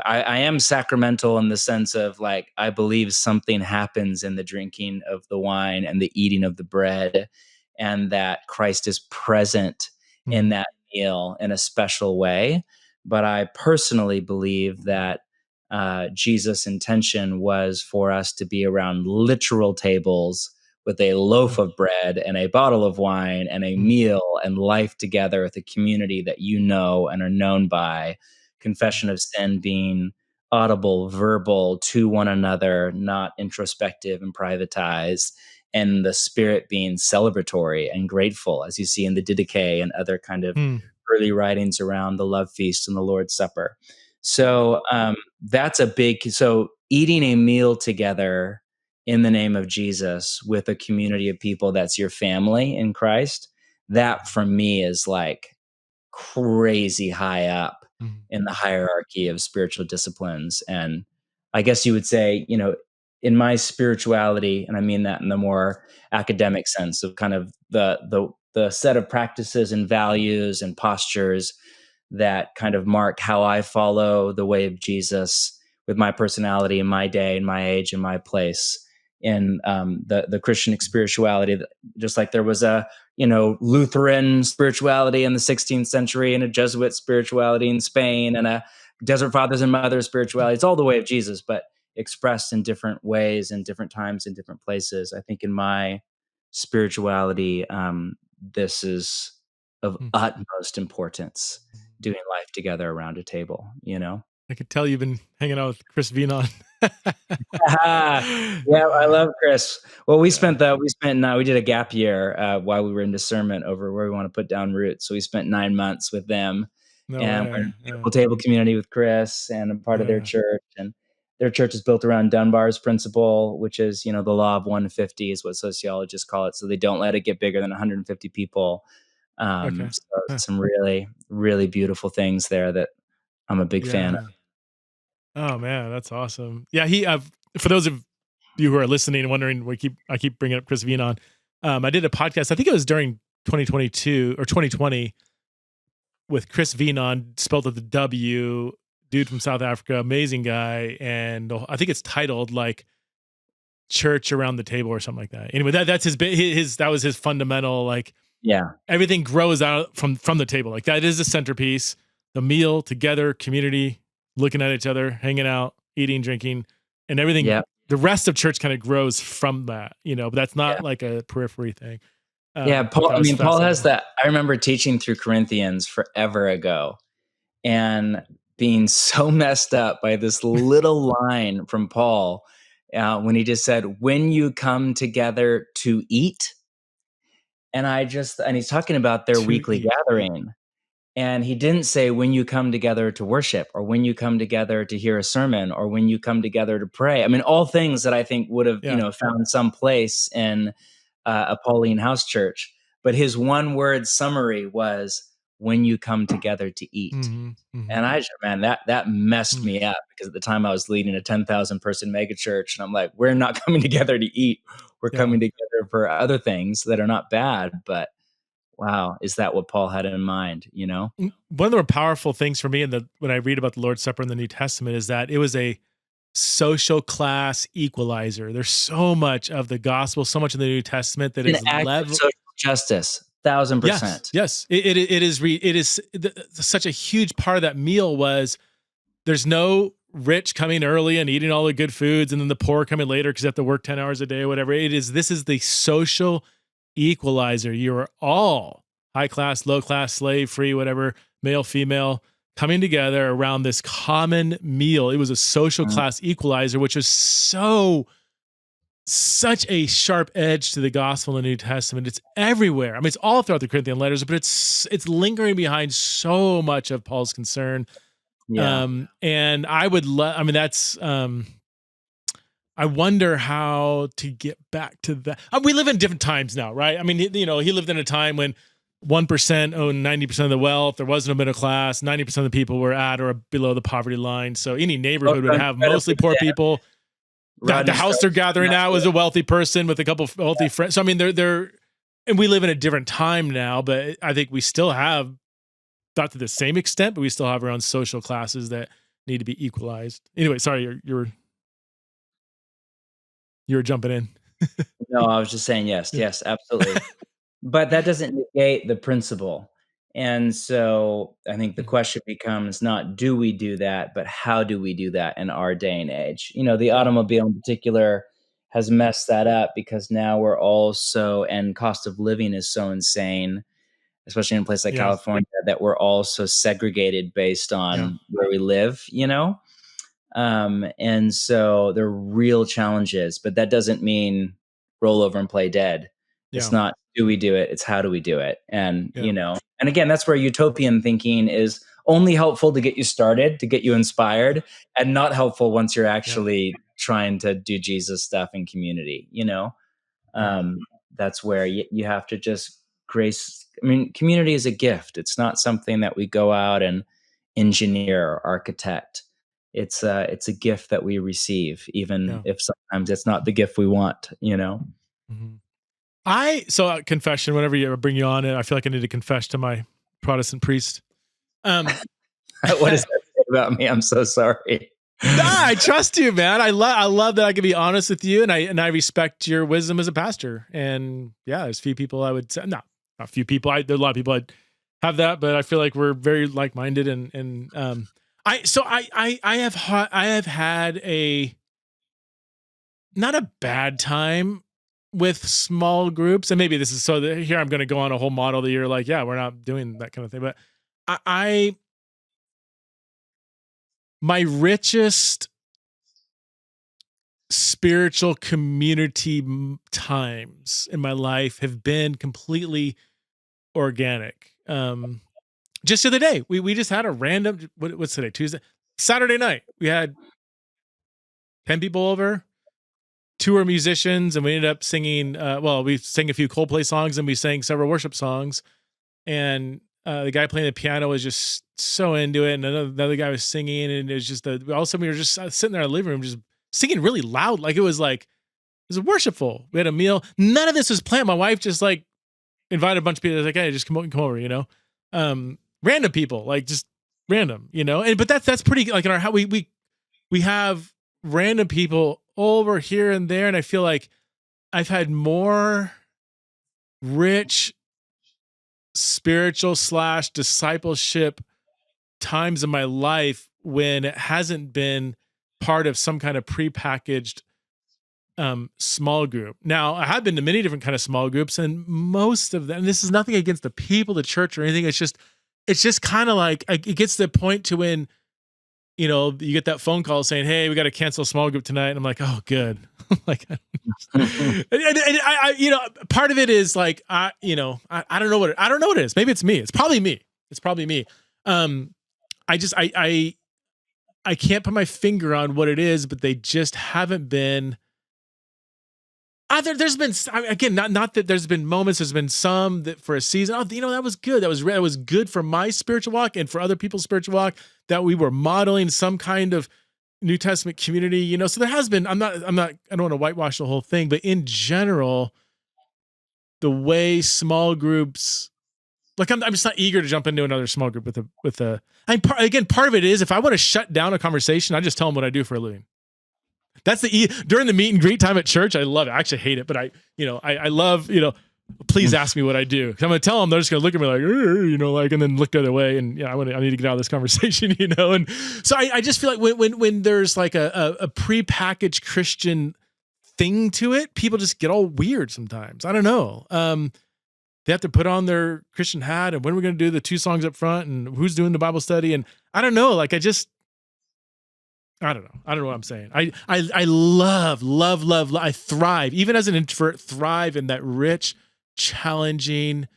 [SPEAKER 2] I am sacramental in the sense of, like, I believe something happens in the drinking of the wine and the eating of the bread, and that Christ is present in that meal in a special way. But I personally believe that Jesus' intention was for us to be around literal tables with a loaf of bread and a bottle of wine and a meal and life together with a community that and are known by. Confession of sin being audible, verbal to one another, not introspective and privatized, and the spirit being celebratory and grateful, as you see in the Didache and other kind of early writings around the love feast and the Lord's Supper. So that's a big, so eating a meal together in the name of Jesus with a community of people that's your family in Christ, that for me is like crazy high up in the hierarchy of spiritual disciplines. And I guess you would say, you know, in my spirituality, and I mean that in the more academic sense of kind of the set of practices and values and postures that kind of mark how I follow the way of Jesus with my personality and my day and my age and my place in the Christian spirituality. Just like there was a, you know, Lutheran spirituality in the 16th century and a Jesuit spirituality in Spain and a Desert Fathers and Mothers spirituality. It's all the way of Jesus, but expressed in different ways and different times in different places. I think in my spirituality, this is of utmost importance, doing life together around a table, you know?
[SPEAKER 1] I could tell you've been hanging out with Chris Venon.
[SPEAKER 2] Yeah, I love Chris. Well, we did a gap year while we were in discernment over where we want to put down roots. So we spent 9 months with them, and we're in a beautiful table community with Chris and a part of their church. And their church is built around Dunbar's principle, which is, you know, the law of 150 is what sociologists call it. So they don't let it get bigger than 150 people. So some really, really beautiful things there that I'm a big fan of.
[SPEAKER 1] Oh man, that's awesome. Yeah, for those of you who are listening and wondering, I keep bringing up Chris Venon. I did a podcast. I think it was during 2022 or 2020 with Chris Venon, spelled with the W, dude from South Africa, amazing guy, and I think it's titled like "Church Around the Table" or something like that. Anyway, that's that was his fundamental, like, everything grows out from the table. Like that is the centerpiece. The meal together, community, looking at each other, hanging out, eating, drinking, and everything. The rest of church kind of grows from that, you know, but that's not like a periphery thing.
[SPEAKER 2] Paul has that. I remember teaching through Corinthians forever ago and being so messed up by this little line from Paul when he just said, when you come together to eat. And he's talking about their weekly gathering. And he didn't say when you come together to worship or when you come together to hear a sermon or when you come together to pray. I mean, all things that I think would have, you know, found some place in a Pauline house church. But his one word summary was when you come together to eat. And that messed me up because at the time I was leading a 10,000 person mega church. And I'm like, we're not coming together to eat. We're coming together for other things that are not bad, but wow, is that what Paul had in mind, you know?
[SPEAKER 1] One of the more powerful things for me when I read about the Lord's Supper in the New Testament is that it was a social class equalizer. There's so much of the gospel, so much in the New Testament that is level
[SPEAKER 2] social justice, 1,000%.
[SPEAKER 1] Yes. It is such a huge part of that meal was there's no rich coming early and eating all the good foods and then the poor coming later because they have to work 10 hours a day or whatever. This is the social equalizer. You are all high class, low class, slave, free, whatever, male, female, coming together around this common meal. It was a social class equalizer, which was such a sharp edge to the gospel in the New Testament. It's everywhere. I mean, it's all throughout the Corinthian letters, but it's lingering behind so much of Paul's concern. And I would I wonder how to get back to that. We live in different times now, right? I mean, you know, he lived in a time when 1% owned 90% of the wealth. There was no middle class. 90% of the people were at or below the poverty line. So any neighborhood would have mostly poor people. The house they're gathering at was a wealthy person with a couple of wealthy friends. So I mean, and we live in a different time now, but I think we still have, not to the same extent, but we still have our own social classes that need to be equalized. Anyway, sorry, you were jumping in.
[SPEAKER 2] No, I was just saying yes, absolutely. But that doesn't negate the principle. And so I think the question becomes not do we do that, but how do we do that in our day and age? You know, the automobile in particular has messed that up because now we're all and cost of living is so insane, especially in a place like California, that we're all so segregated based on where we live, you know? And so there are real challenges, but that doesn't mean roll over and play dead. Yeah. It's not, do we do it? It's how do we do it? And, and again, that's where utopian thinking is only helpful to get you started, to get you inspired, and not helpful once you're actually trying to do Jesus stuff in community, that's where you have to just grace. I mean, community is a gift. It's not something that we go out and engineer or architect. It's a gift that we receive, even if sometimes it's not the gift we want,
[SPEAKER 1] Mm-hmm. Confession, whenever you ever bring you on, and I feel like I need to confess to my Protestant priest.
[SPEAKER 2] What does that say about me? I'm so sorry.
[SPEAKER 1] Nah, I trust you, man. I love that I can be honest with you, and I respect your wisdom as a pastor. And there's few people I would say, not few people. There are a lot of people I'd have that, but I feel like we're very like-minded. And I have had a not a bad time with small groups, and maybe this is here I'm going to go on a whole model that you're like, we're not doing that kind of thing, but my richest spiritual community times in my life have been completely organic. Just the other day, we just had a random, what's today? Tuesday, Saturday night. We had 10 people over, 2 are musicians, and we ended up singing, we sang a few Coldplay songs and we sang several worship songs. And the guy playing the piano was just so into it. And another guy was singing, and it was just all of a sudden we were just sitting there in the living room, just singing really loud. Like it was worshipful. We had a meal. None of this was planned. My wife just invited a bunch of people. Like, hey, just come over, random people, just random, but that's pretty in our house. We have random people over here and there. And I feel like I've had more rich spiritual / discipleship times in my life when it hasn't been part of some kind of prepackaged small group. Now, I have been to many different kind of small groups, and most of them, and this is nothing against the people, the church, or anything. It's just kind of like it gets to the point to when you get that phone call saying, "Hey, we got to cancel a small group tonight," and I'm like, "Oh, good." I part of it is I don't know what it is. Maybe it's me. It's probably me. I can't put my finger on what it is, but they just haven't been. There's been, again, not that there's been moments. There's been some that for a season, that was good. That was good for my spiritual walk and for other people's spiritual walk, that we were modeling some kind of New Testament community, so there has been, I don't want to whitewash the whole thing, but in general, the way small groups, I'm just not eager to jump into another small group part of it is, if I want to shut down a conversation, I just tell them what I do for a living. That's during the meet and greet time at church. I love it. I actually hate it, but I love, please ask me what I do. Cause I'm going to tell them, they're just going to look at me and then look the other way. And I need to get out of this conversation, And so I just feel like when there's a prepackaged Christian thing to it, people just get all weird sometimes. I don't know. They have to put on their Christian hat, and when we're going to do the 2 songs up front, and who's doing the Bible study. And I don't know. I don't know. I don't know what I'm saying. I love. I thrive, even as an introvert, thrive in that rich, challenging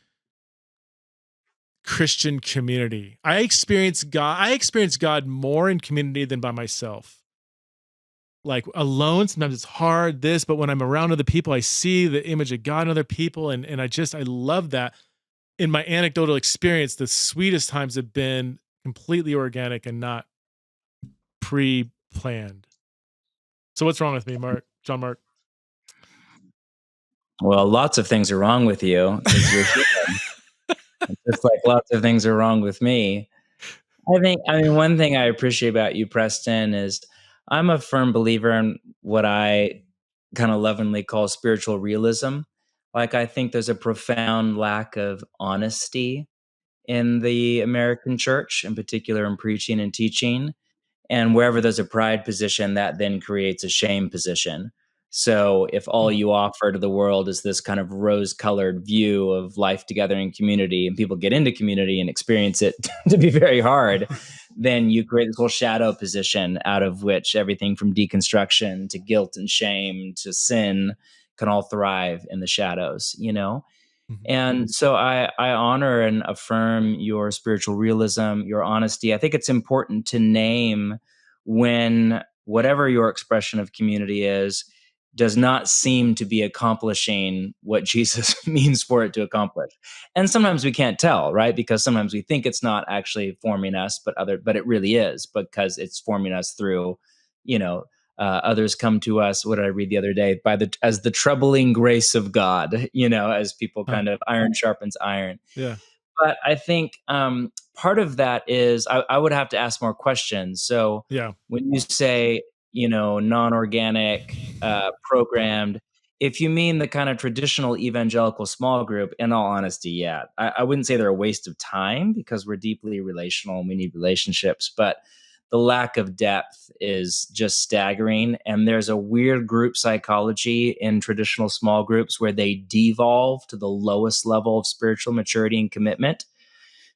[SPEAKER 1] Christian community. I experience God more in community than by myself. Alone, sometimes it's hard, but when I'm around other people, I see the image of God in other people. And I love that. In my anecdotal experience, the sweetest times have been completely organic and not pre-planned. So what's wrong with me, John Mark?
[SPEAKER 2] Well, lots of things are wrong with you. You're just like lots of things are wrong with me. One thing I appreciate about you, Preston, is I'm a firm believer in what I kind of lovingly call spiritual realism. I think there's a profound lack of honesty in the American church, in particular in preaching and teaching. And wherever there's a pride position, that then creates a shame position. So if all you offer to the world is this kind of rose-colored view of life together in community, and people get into community and experience it to be very hard, then you create this whole shadow position out of which everything from deconstruction to guilt and shame to sin can all thrive in the shadows,
[SPEAKER 1] Mm-hmm.
[SPEAKER 2] And so I honor and affirm your spiritual realism, your honesty. I think it's important to name when whatever your expression of community is does not seem to be accomplishing what Jesus means for it to accomplish. And sometimes we can't tell, right? Because sometimes we think it's not actually forming us, but it really is, because it's forming us through, others come to us. What did I read the other day? As the troubling grace of God, as people kind of iron sharpens iron.
[SPEAKER 1] Yeah.
[SPEAKER 2] But I think part of that is I would have to ask more questions. So when you say, non-organic, programmed, if you mean the kind of traditional evangelical small group, in all honesty, I wouldn't say they're a waste of time, because we're deeply relational and we need relationships. But the lack of depth is just staggering. And there's a weird group psychology in traditional small groups where they devolve to the lowest level of spiritual maturity and commitment.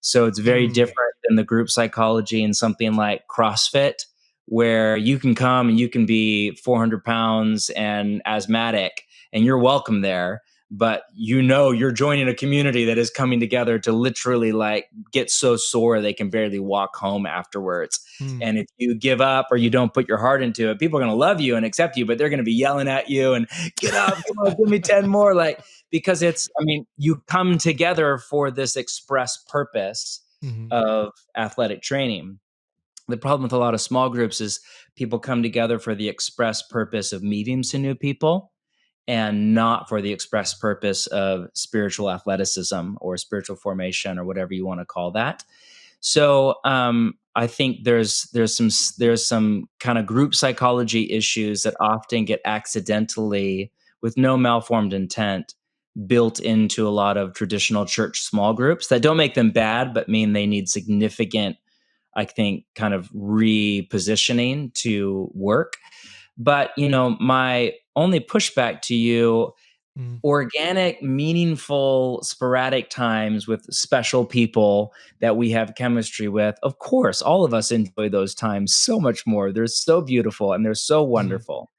[SPEAKER 2] So it's very different than the group psychology in something like CrossFit, where you can come and you can be 400 pounds and asthmatic and you're welcome there. But you're joining a community that is coming together to literally get so sore they can barely walk home afterwards. And if you give up or you don't put your heart into it, people are going to love you and accept you, but they're going to be yelling at you and get up, come on, give me 10 more. Because you come together for this express purpose of athletic training. The problem with a lot of small groups is people come together for the express purpose of meeting some new people, and not for the express purpose of spiritual athleticism or spiritual formation or whatever you want to call that. So I think there's some kind of group psychology issues that often get accidentally, with no malformed intent, built into a lot of traditional church small groups that don't make them bad, but mean they need significant, I think, kind of repositioning to work. But, my only pushback to you, organic, meaningful, sporadic times with special people that we have chemistry with, of course, all of us enjoy those times so much more. They're so beautiful and they're so wonderful.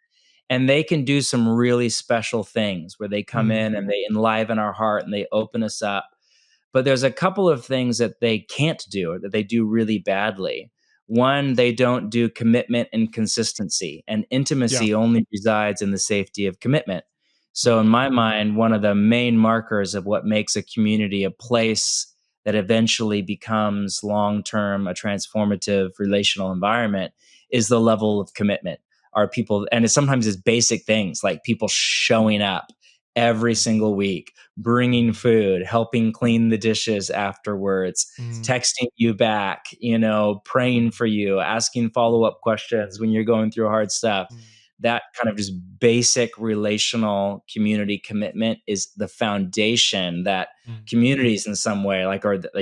[SPEAKER 2] And they can do some really special things where they come in and they enliven our heart and they open us up. But there's a couple of things that they can't do, or that they do really badly. One, they don't do commitment and consistency, and intimacy only resides in the safety of commitment. So in my mind, one of the main markers of what makes a community a place that eventually becomes long-term a transformative relational environment is the level of commitment. Are people, and it sometimes is basic things like people showing up every single week, bringing food, helping clean the dishes afterwards, texting you back, praying for you, asking follow-up questions when you're going through hard stuff. That kind of just basic relational community commitment is the foundation that communities in some way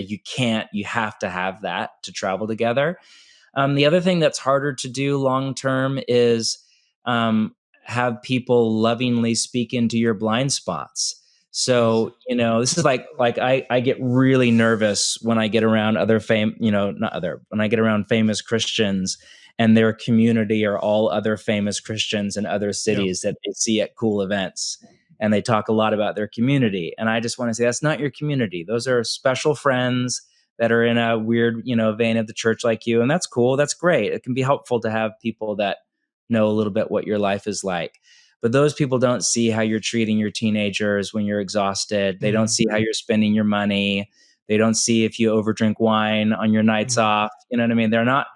[SPEAKER 2] you have to have that to travel together. The other thing that's harder to do long-term is have people lovingly speak into your blind spots. So, this is like I get really nervous when I get around when I get around famous Christians and their community are all other famous Christians in other cities that they see at cool events. And they talk a lot about their community. And I just want to say, that's not your community. Those are special friends that are in a weird, vein of the church like you. And that's cool. That's great. It can be helpful to have people that know a little bit what your life is like. But those people don't see how you're treating your teenagers when you're exhausted. They don't see how you're spending your money. They don't see if you overdrink wine on your nights off. You know what I mean? They're not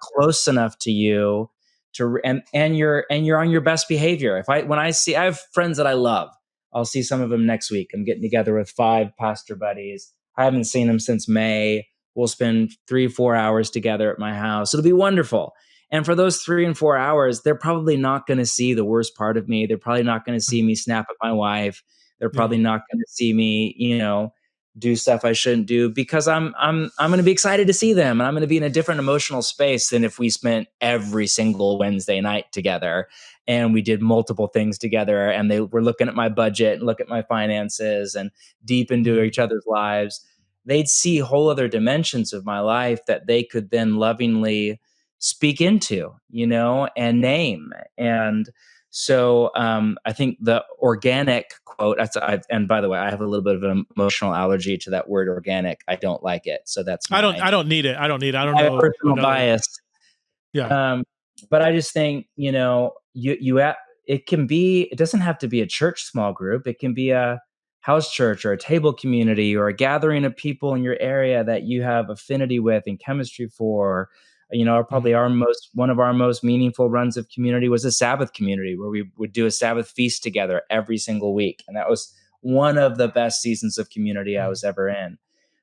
[SPEAKER 2] close enough to you and you're on your best behavior. I have friends that I love. I'll see some of them next week. I'm getting together with 5 pastor buddies. I haven't seen them since May. We'll spend 3-4 hours together at my house. It'll be wonderful. And for those 3 and 4 hours, they're probably not going to see the worst part of me. They're probably not going to see me snap at my wife. They're probably not going to see me, do stuff I shouldn't do, because I'm going to be excited to see them. And I'm going to be in a different emotional space than if we spent every single Wednesday night together and we did multiple things together and they were looking at my budget and look at my finances and deep into each other's lives. they'd see whole other dimensions of my life that they could then lovingly speak into, and name. And so I think the organic quote, and by the way, I have a little bit of an emotional allergy to that word organic. I don't like it. So that's
[SPEAKER 1] I don't need it. I don't know.
[SPEAKER 2] Personal bias.
[SPEAKER 1] Yeah.
[SPEAKER 2] But I just think, it doesn't have to be a church small group. It can be a house church or a table community or a gathering of people in your area that you have affinity with and chemistry for. Probably one of our most meaningful runs of community was a Sabbath community where we would do a Sabbath feast together every single week. And that was one of the best seasons of community I was ever in.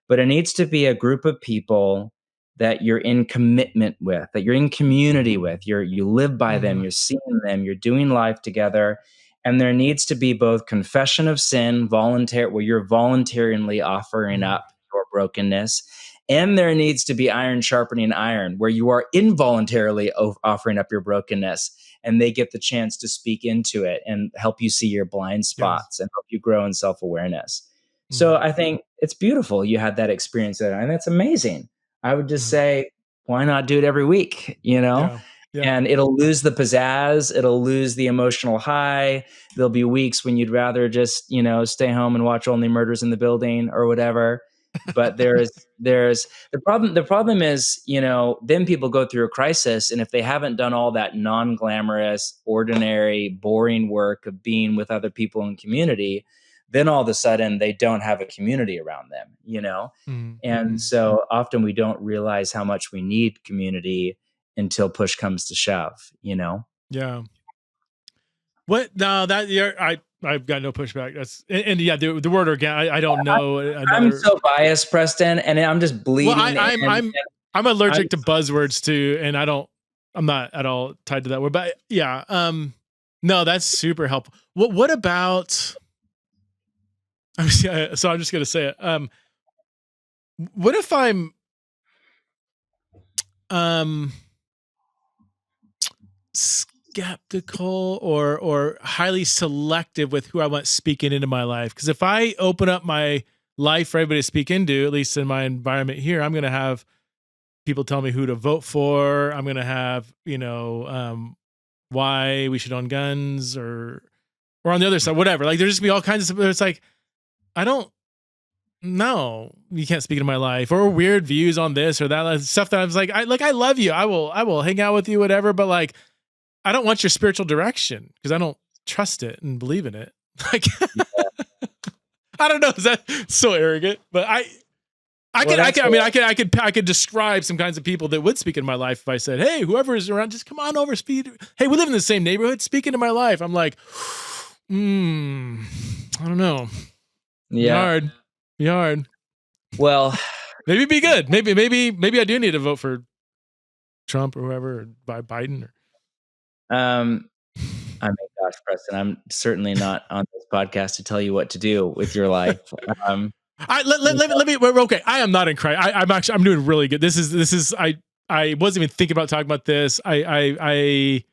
[SPEAKER 2] But it needs to be a group of people that you're in commitment with, that you're in community with, you live by them, you're seeing them, you're doing life together. And there needs to be both confession of sin, where you're voluntarily offering up your brokenness. And there needs to be iron sharpening iron, where you are involuntarily offering up your brokenness, and they get the chance to speak into it and help you see your blind spots and help you grow in self-awareness. So I think it's beautiful you had that experience there, and that's amazing. I would just say, why not do it every week,
[SPEAKER 1] Yeah.
[SPEAKER 2] And it'll lose the pizzazz. It'll lose the emotional high. There'll be weeks when you'd rather just, stay home and watch Only Murders in the Building or whatever. But there's the problem. The problem is, then people go through a crisis. And if they haven't done all that non-glamorous, ordinary, boring work of being with other people in community, then all of a sudden they don't have a community around them, And so often we don't realize how much we need community until push comes to shove,
[SPEAKER 1] Yeah. What? No, I've got no pushback. That's and yeah, the word organic. I don't know.
[SPEAKER 2] I'm so biased, Preston, and I'm just bleeding.
[SPEAKER 1] Well, I'm allergic to buzzwords too, and I'm not at all tied to that word. But yeah, no, that's super helpful. What about? So I'm just gonna say it. What if I'm skeptical or highly selective with who I want speaking into my life? Because if I open up my life for everybody to speak into, at least in my environment here, I'm going to have people tell me who to vote for. I'm going to have, why we should own guns or on the other side, whatever. Like there's just be all kinds of stuff. It's like, no, you can't speak into my life, or weird views on this or that stuff that I was like, I love you. I will hang out with you, whatever. But like, I don't want your spiritual direction because I don't trust it and believe in it. Like, I don't know. Is that so arrogant? But I could describe some kinds of people that would speak in my life if I said, hey, whoever is around, just come on over, speed. Hey, we live in the same neighborhood. Speak into my life. I'm like, I don't know.
[SPEAKER 2] Yeah.
[SPEAKER 1] Yard.
[SPEAKER 2] Well,
[SPEAKER 1] maybe be good. Maybe I do need to vote for Trump or whoever, or by Biden.
[SPEAKER 2] I mean, gosh, Preston, I'm certainly not on this podcast to tell you what to do with your life.
[SPEAKER 1] Let me. Okay, I am not in crisis. I'm doing really good. This is. I wasn't even thinking about talking about this. I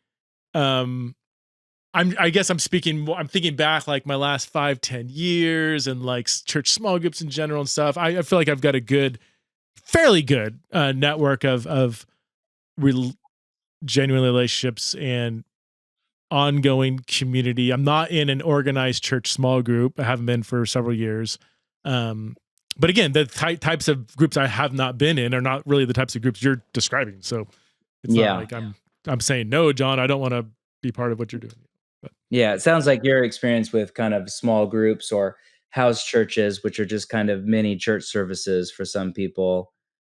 [SPEAKER 1] guess I'm thinking back like my last 5-10 years and like church small groups in general and stuff. I feel like I've got a fairly good network of genuine relationships and ongoing community. I'm not in an organized church small group. I haven't been for several years. But again, the types of groups I have not been in are not really the types of groups you're describing. So it's not like I'm saying, no, John, I don't want to be part of what you're doing. But.
[SPEAKER 2] Yeah, it sounds like your experience with kind of small groups or house churches, which are just kind of mini church services for some people,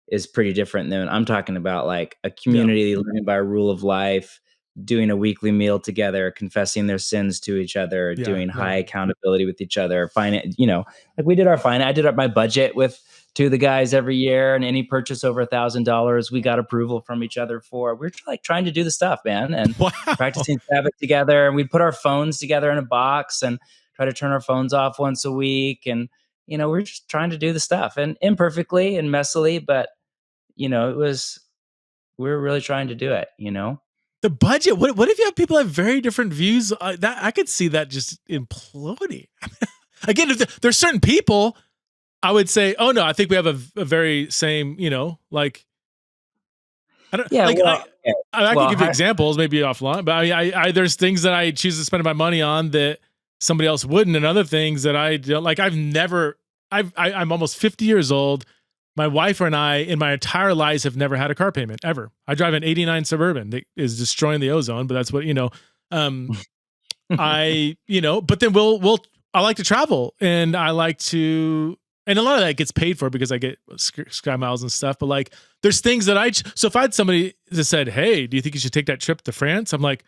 [SPEAKER 2] is pretty different than I'm talking about, like a community living by a rule of life, doing a weekly meal together, confessing their sins to each other, doing high accountability with each other. Like we did I did up my budget with two of the guys every year, and any purchase over $1,000, we got approval from each other for. We're like trying to do the stuff, man, and practicing Sabbath together. And we'd put our phones together in a box and try to turn our phones off once a week. And, we're just trying to do the stuff, and imperfectly and messily, but we're really trying to do it,
[SPEAKER 1] The budget. What if you have people have very different views? That I could see that just imploding. Again, if there's certain people I would say, oh no, I think we have a very same, like, I don't like,
[SPEAKER 2] well,
[SPEAKER 1] I can give you examples maybe offline, but I there's things that I choose to spend my money on that somebody else wouldn't, and other things that I don't like. I'm almost 50 years old. My wife and I, in my entire lives, have never had a car payment ever. I drive an '89 Suburban that is destroying the ozone, but that's what but then I like to travel, and I like to, and a lot of that gets paid for because I get sky miles and stuff. But like, there's things that so if I had somebody that said, "Hey, do you think you should take that trip to France?" I'm like,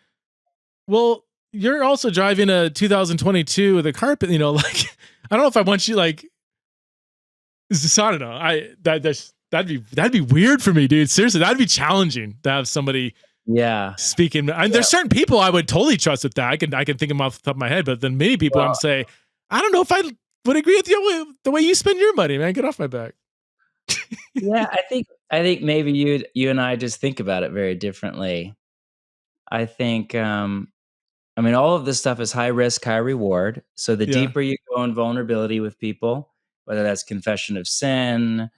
[SPEAKER 1] well, you're also driving a 2022 with a carpet, like, I don't know if I want you, like, so I don't know. That'd be weird for me, dude. Seriously, that'd be challenging to have somebody speaking. There's certain people I would totally trust with that. I can think of them off the top of my head, but then many people I'm say, I don't know if I would agree with you the way you spend your money, man. Get off my back.
[SPEAKER 2] Yeah, I think maybe you and I just think about it very differently. I think all of this stuff is high risk, high reward. So the deeper you go in vulnerability with people, whether that's confession of sin,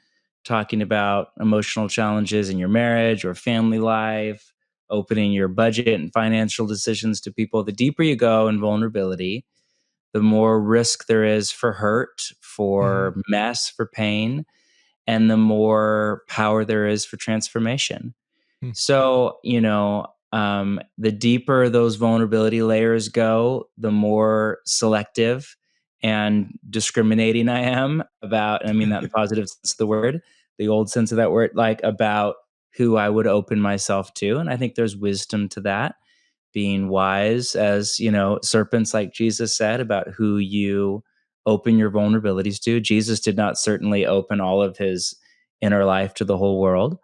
[SPEAKER 2] talking about emotional challenges in your marriage or family life, opening your budget and financial decisions to people, the deeper you go in vulnerability, the more risk there is for hurt, for mess, for pain, and the more power there is for transformation. So, the deeper those vulnerability layers go, the more selective and discriminating I am about, and I mean that in the positive sense of the word, the old sense of that word, like about who I would open myself to. And I think there's wisdom to that, being wise as, serpents, like Jesus said, about who you open your vulnerabilities to. Jesus did not certainly open all of his inner life to the whole world.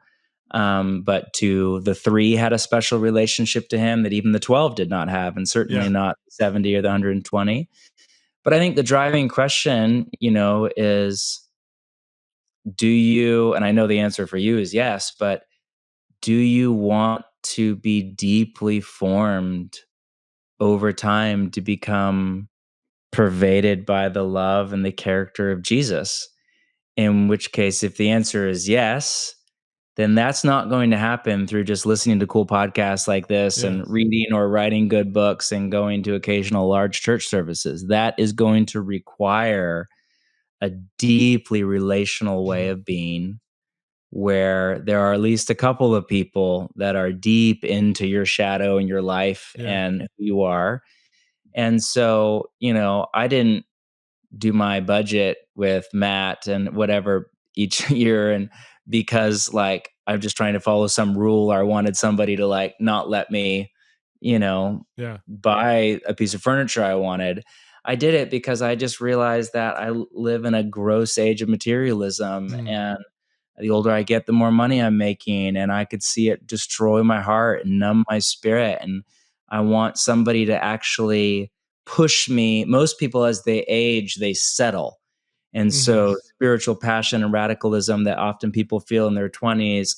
[SPEAKER 2] But to the 3 had a special relationship to him that even the 12 did not have, and certainly not the 70 or the 120. But I think the driving question, is, do you, and I know the answer for you is yes, but do you want to be deeply formed over time to become pervaded by the love and the character of Jesus? In which case, if the answer is yes, then that's not going to happen through just listening to cool podcasts like this and reading or writing good books and going to occasional large church services. That is going to require a deeply relational way of being, where there are at least a couple of people that are deep into your shadow and your life and who you are. And so, I didn't do my budget with Matt and whatever each year, and because like I'm just trying to follow some rule, or I wanted somebody to like not let me, buy a piece of furniture I wanted. I did it because I just realized that I live in a gross age of materialism, and the older I get, the more money I'm making, and I could see it destroy my heart and numb my spirit. And I want somebody to actually push me. Most people, as they age, they settle. And so spiritual passion and radicalism that often people feel in their 20s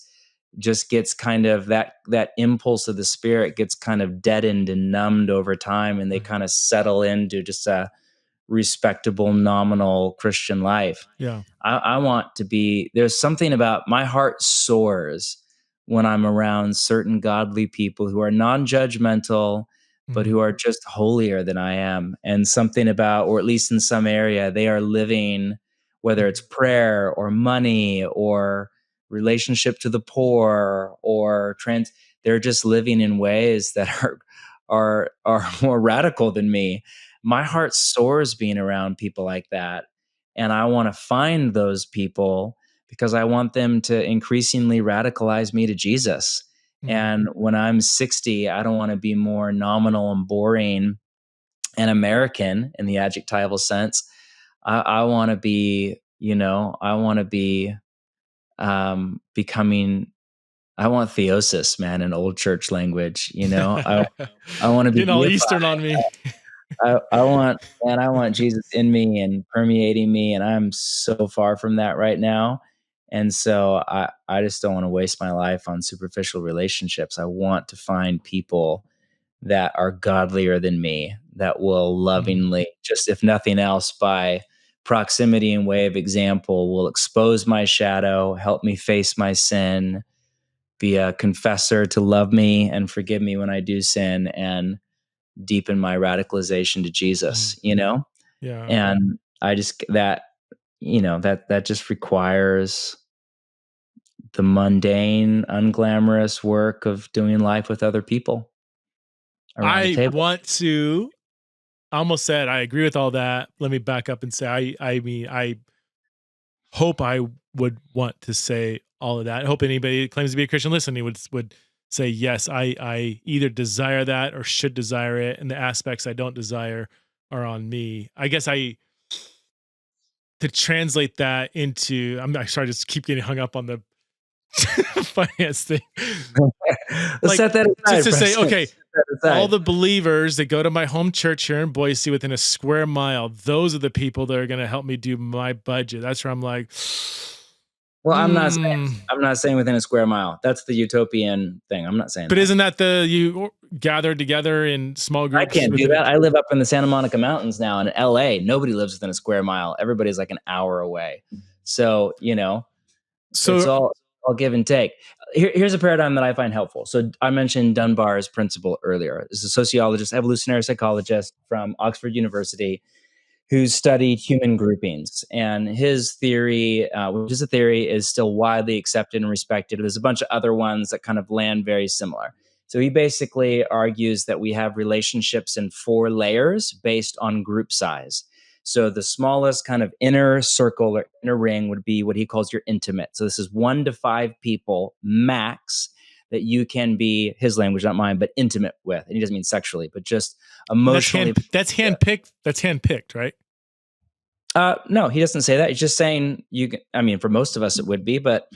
[SPEAKER 2] just gets kind of that impulse of the spirit gets kind of deadened and numbed over time, and they kind of settle into just a respectable, nominal Christian life. I want to be, there's something about my heart soars when I'm around certain godly people who are non-judgmental, but who are just holier than I am. And something about, or at least in some area, they are living, whether it's prayer or money or relationship to the poor or they're just living in ways that are more radical than me. My heart soars being around people like that. And I want to find those people because I want them to increasingly radicalize me to Jesus. And when I'm 60, I don't want to be more nominal and boring and American in the adjectival sense. I want to be, becoming, I want theosis, man, in old church language. I want to be
[SPEAKER 1] getting all Eastern on me.
[SPEAKER 2] I want Jesus in me and permeating me, and I'm so far from that right now. And so I just don't want to waste my life on superficial relationships. I want to find people that are godlier than me, that will lovingly, just if nothing else, by proximity and way of example will expose my shadow, help me face my sin, be a confessor to love me and forgive me when I do sin, and deepen my radicalization to Jesus,
[SPEAKER 1] Yeah.
[SPEAKER 2] And I just, that just requires the mundane, unglamorous work of doing life with other people around the table.
[SPEAKER 1] I almost said I agree with all that. Let me back up and say I hope I would want to say all of that. I hope anybody that claims to be a Christian listening would say, yes, I either desire that or should desire it, and the aspects I don't desire are on me. I guess to translate that into, I'm sorry, just keep getting hung up on the finance thing.
[SPEAKER 2] Let's set that aside.
[SPEAKER 1] Just to say, okay, all the believers that go to my home church here in Boise within a square mile, those are the people that are going to help me do my budget. That's where I'm like,
[SPEAKER 2] well, I'm not saying within a square mile. That's the utopian thing. I'm not saying
[SPEAKER 1] but isn't that you gather together in small groups?
[SPEAKER 2] I can't do that. I live up in the Santa Monica Mountains now in LA. Nobody lives within a square mile. Everybody's like an hour away. So, it's all give and take. Here's a paradigm that I find helpful. So I mentioned Dunbar's principle earlier. This is a sociologist, evolutionary psychologist from Oxford University who studied human groupings. And his theory, which is a theory, is still widely accepted and respected. There's a bunch of other ones that kind of land very similar. So he basically argues that we have relationships in 4 layers based on group size. So the smallest kind of inner circle or inner ring would be what he calls your intimate. So this is 1 to 5 people max that you can be, his language, not mine, but intimate with. And he doesn't mean sexually, but just emotionally.
[SPEAKER 1] That's handpicked. That's handpicked, right?
[SPEAKER 2] No, he doesn't say that. He's just saying for most of us it would be, but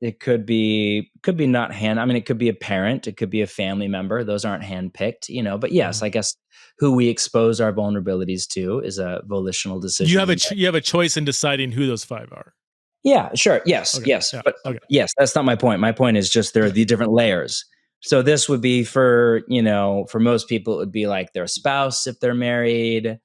[SPEAKER 2] it could be not it could be a parent, it could be a family member. Those aren't handpicked, but yes, I guess who we expose our vulnerabilities to is a volitional decision.
[SPEAKER 1] You have a choice in deciding who those 5 are.
[SPEAKER 2] Yeah, sure. Yes, okay. Yes. Yeah. But yes, that's not my point. My point is just there are the different layers. So this would be for most people, it would be like their spouse if they're married,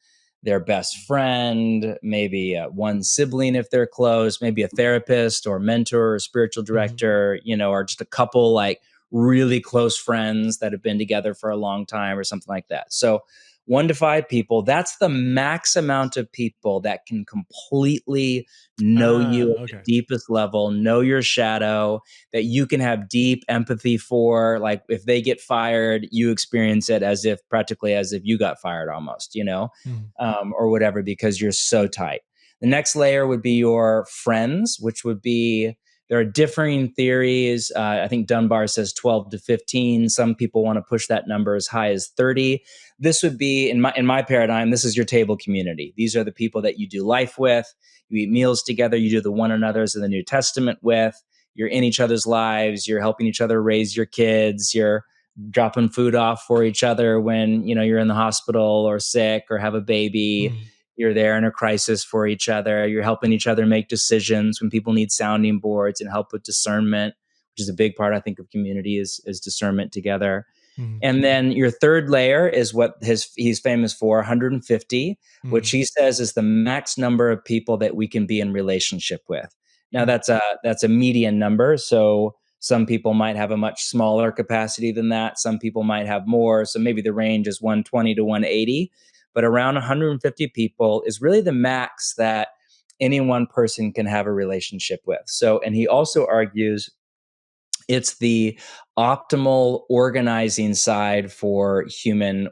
[SPEAKER 2] their best friend, maybe one sibling if they're close, maybe a therapist or mentor or spiritual director, or just a couple like really close friends that have been together for a long time or something like that. So 1 to 5 people, that's the max amount of people that can completely know you at the deepest level, know your shadow, that you can have deep empathy for. Like if they get fired, you experience it practically as if you got fired almost, or whatever, because you're so tight. The next layer would be your friends, which would be, there are differing theories. I think Dunbar says 12 to 15. Some people want to push that number as high as 30. This would be, in my paradigm, this is your table community. These are the people that you do life with. You eat meals together. You do the one another's in the New Testament with. You're in each other's lives. You're helping each other raise your kids. You're dropping food off for each other when you're in the hospital or sick or have a baby. You're there in a crisis for each other. You're helping each other make decisions when people need sounding boards and help with discernment, which is a big part, I think, of community is discernment together. And then your third layer is what he's famous for, 150, which he says is the max number of people that we can be in relationship with. Now that's a median number. So some people might have a much smaller capacity than that. Some people might have more. So maybe the range is 120 to 180. But around 150 people is really the max that any one person can have a relationship with. So, and he also argues it's the optimal organizing side for human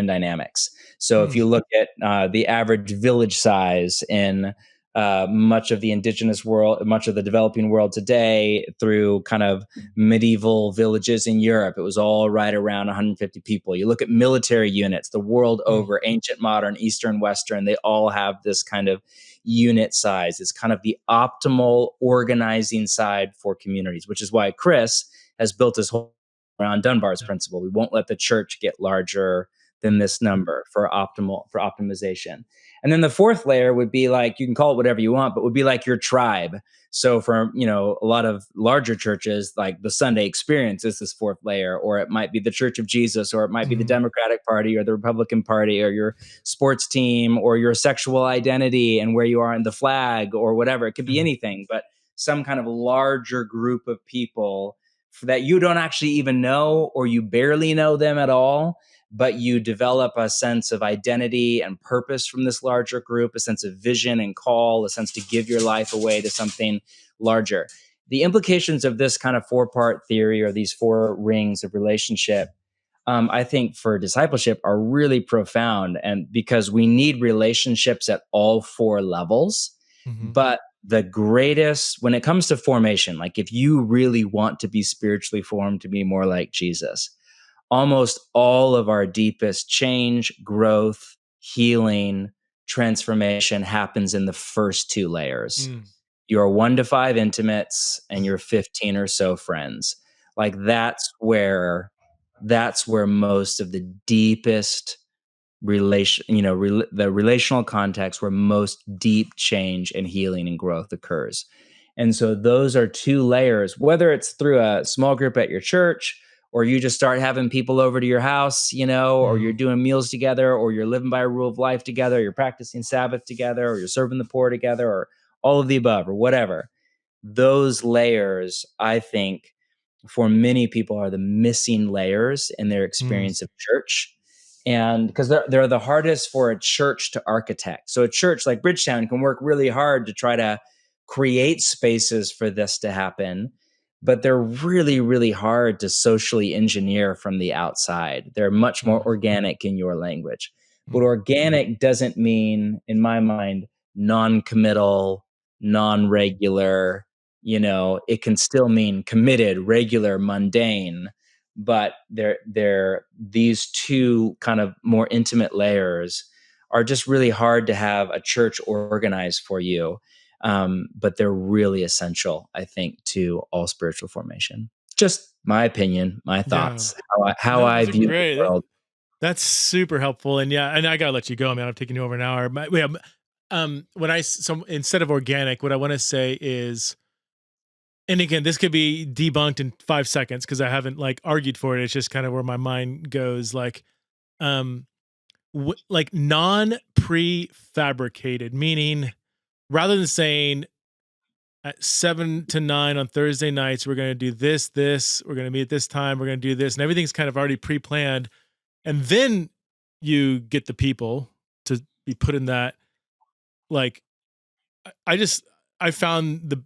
[SPEAKER 2] dynamics. So if you look at the average village size in much of the indigenous world, much of the developing world today, through kind of medieval villages in Europe, it was all right around 150 people. You look at military units the world over, ancient, modern, Eastern, Western, they all have this kind of unit size. It's kind of the optimal organizing side for communities, which is why Chris has built his whole around Dunbar's principle. We won't let the church get larger than this number for optimization. And then the fourth layer would be like, you can call it whatever you want, but would be like your tribe. So for, a lot of larger churches, like the Sunday Experience is this fourth layer, or it might be the Church of Jesus, or it might be the Democratic Party or the Republican Party, or your sports team, or your sexual identity and where you are in the flag, or whatever. It could be anything, but some kind of larger group of people that you don't actually even know, or you barely know them at all, but you develop a sense of identity and purpose from this larger group, a sense of vision and call, a sense to give your life away to something larger. The implications of this kind of 4-part theory, or these 4 rings of relationship, I think for discipleship are really profound, and because we need relationships at all 4 levels. But the greatest, when it comes to formation, like if you really want to be spiritually formed to be more like Jesus, almost all of our deepest change, growth, healing, transformation happens in the first 2 layers. Your 1 to 5 intimates and your 15 or so friends. Like that's where most of the deepest the relational context where most deep change and healing and growth occurs. And so those are 2 layers, whether it's through a small group at your church, or you just start having people over to your house, or you're doing meals together, or you're living by a rule of life together, you're practicing Sabbath together, or you're serving the poor together, or all of the above, or whatever. Those layers, I think, for many people are the missing layers in their experience of church. And because they're the hardest for a church to architect. So a church like Bridgetown can work really hard to try to create spaces for this to happen, but they're really, really hard to socially engineer from the outside. They're much more organic in your language. But organic doesn't mean, in my mind, non-committal, non-regular. It can still mean committed, regular, mundane. But these 2 kind of more intimate layers are just really hard to have a church organize for you. But they're really essential, I think, to all spiritual formation. Just my opinion, my thoughts, how I view the world.
[SPEAKER 1] That's super helpful. And and I gotta let you go, man. I'm taking you over an hour. So instead of organic, what I want to say is, and again, this could be debunked in 5 seconds because I haven't argued for it. It's just kind of where my mind goes, like non-prefabricated, meaning rather than saying at 7 to 9 on Thursday nights, we're going to do this, we're going to meet at this time, we're going to do this, and everything's kind of already pre-planned. And then you get the people to be put in that, I found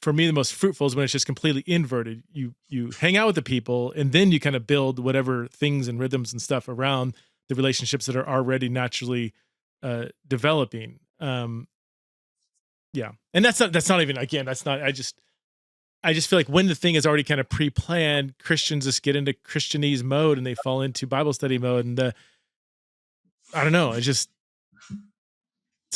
[SPEAKER 1] for me, the most fruitful is when it's just completely inverted. You hang out with the people, and then you kind of build whatever things and rhythms and stuff around the relationships that are already naturally developing. And that's not even, again, that's not, I just feel like when the thing is already kind of pre-planned, Christians just get into Christianese mode and they fall into Bible study mode. And I don't know, it's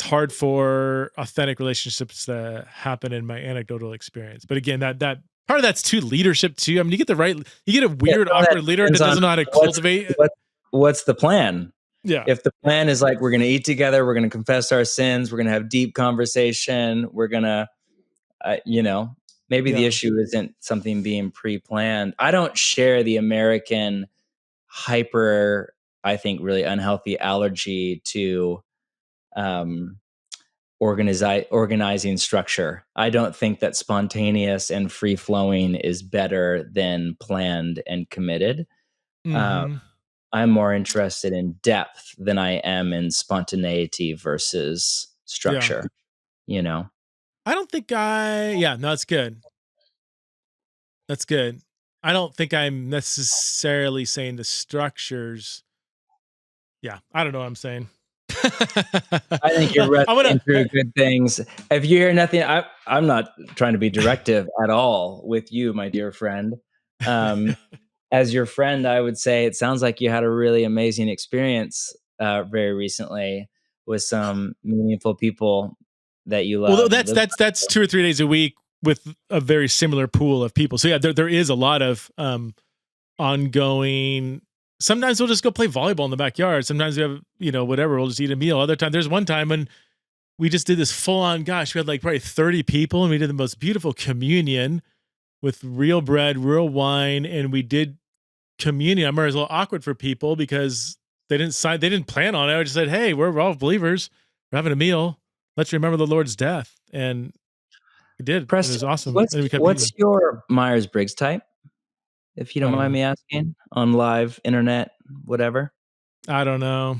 [SPEAKER 1] hard for authentic relationships to happen in my anecdotal experience. But again, that part of that's too leadership too. I mean, you get a weird, awkward leader that doesn't know how to cultivate.
[SPEAKER 2] What's the plan?
[SPEAKER 1] Yeah.
[SPEAKER 2] If the plan is like, we're going to eat together, we're going to confess our sins, we're going to have deep conversation, we're going to, maybe the issue isn't something being pre-planned. I don't share the American I think really unhealthy allergy to organizing structure. I don't think that spontaneous and free-flowing is better than planned and committed. I'm more interested in depth than I am in spontaneity versus structure.
[SPEAKER 1] I don't think no, that's good. That's good. I don't think I'm necessarily saying the structures. Yeah, I don't know what I'm saying.
[SPEAKER 2] I think you're wrestling through good things. If you hear nothing, I'm not trying to be directive at all with you, my dear friend. As your friend, I would say it sounds like you had a really amazing experience very recently with some meaningful people that you love.
[SPEAKER 1] Well, that's 2 or 3 days a week with a very similar pool of people. So yeah, there is a lot of ongoing sometimes we'll just go play volleyball in the backyard. Sometimes we have, whatever, we'll just eat a meal. Other time, there's one time when we just did this full on, we had like probably 30 people, and we did the most beautiful communion with real bread, real wine. And we did communion. I remember it was a little awkward for people because they didn't plan on it. I just said, hey, we're all believers. We're having a meal. Let's remember the Lord's death. And we did.
[SPEAKER 2] Preston,
[SPEAKER 1] it was awesome.
[SPEAKER 2] What's your Myers-Briggs type? If you don't mind me asking, on live, internet, whatever.
[SPEAKER 1] I don't know.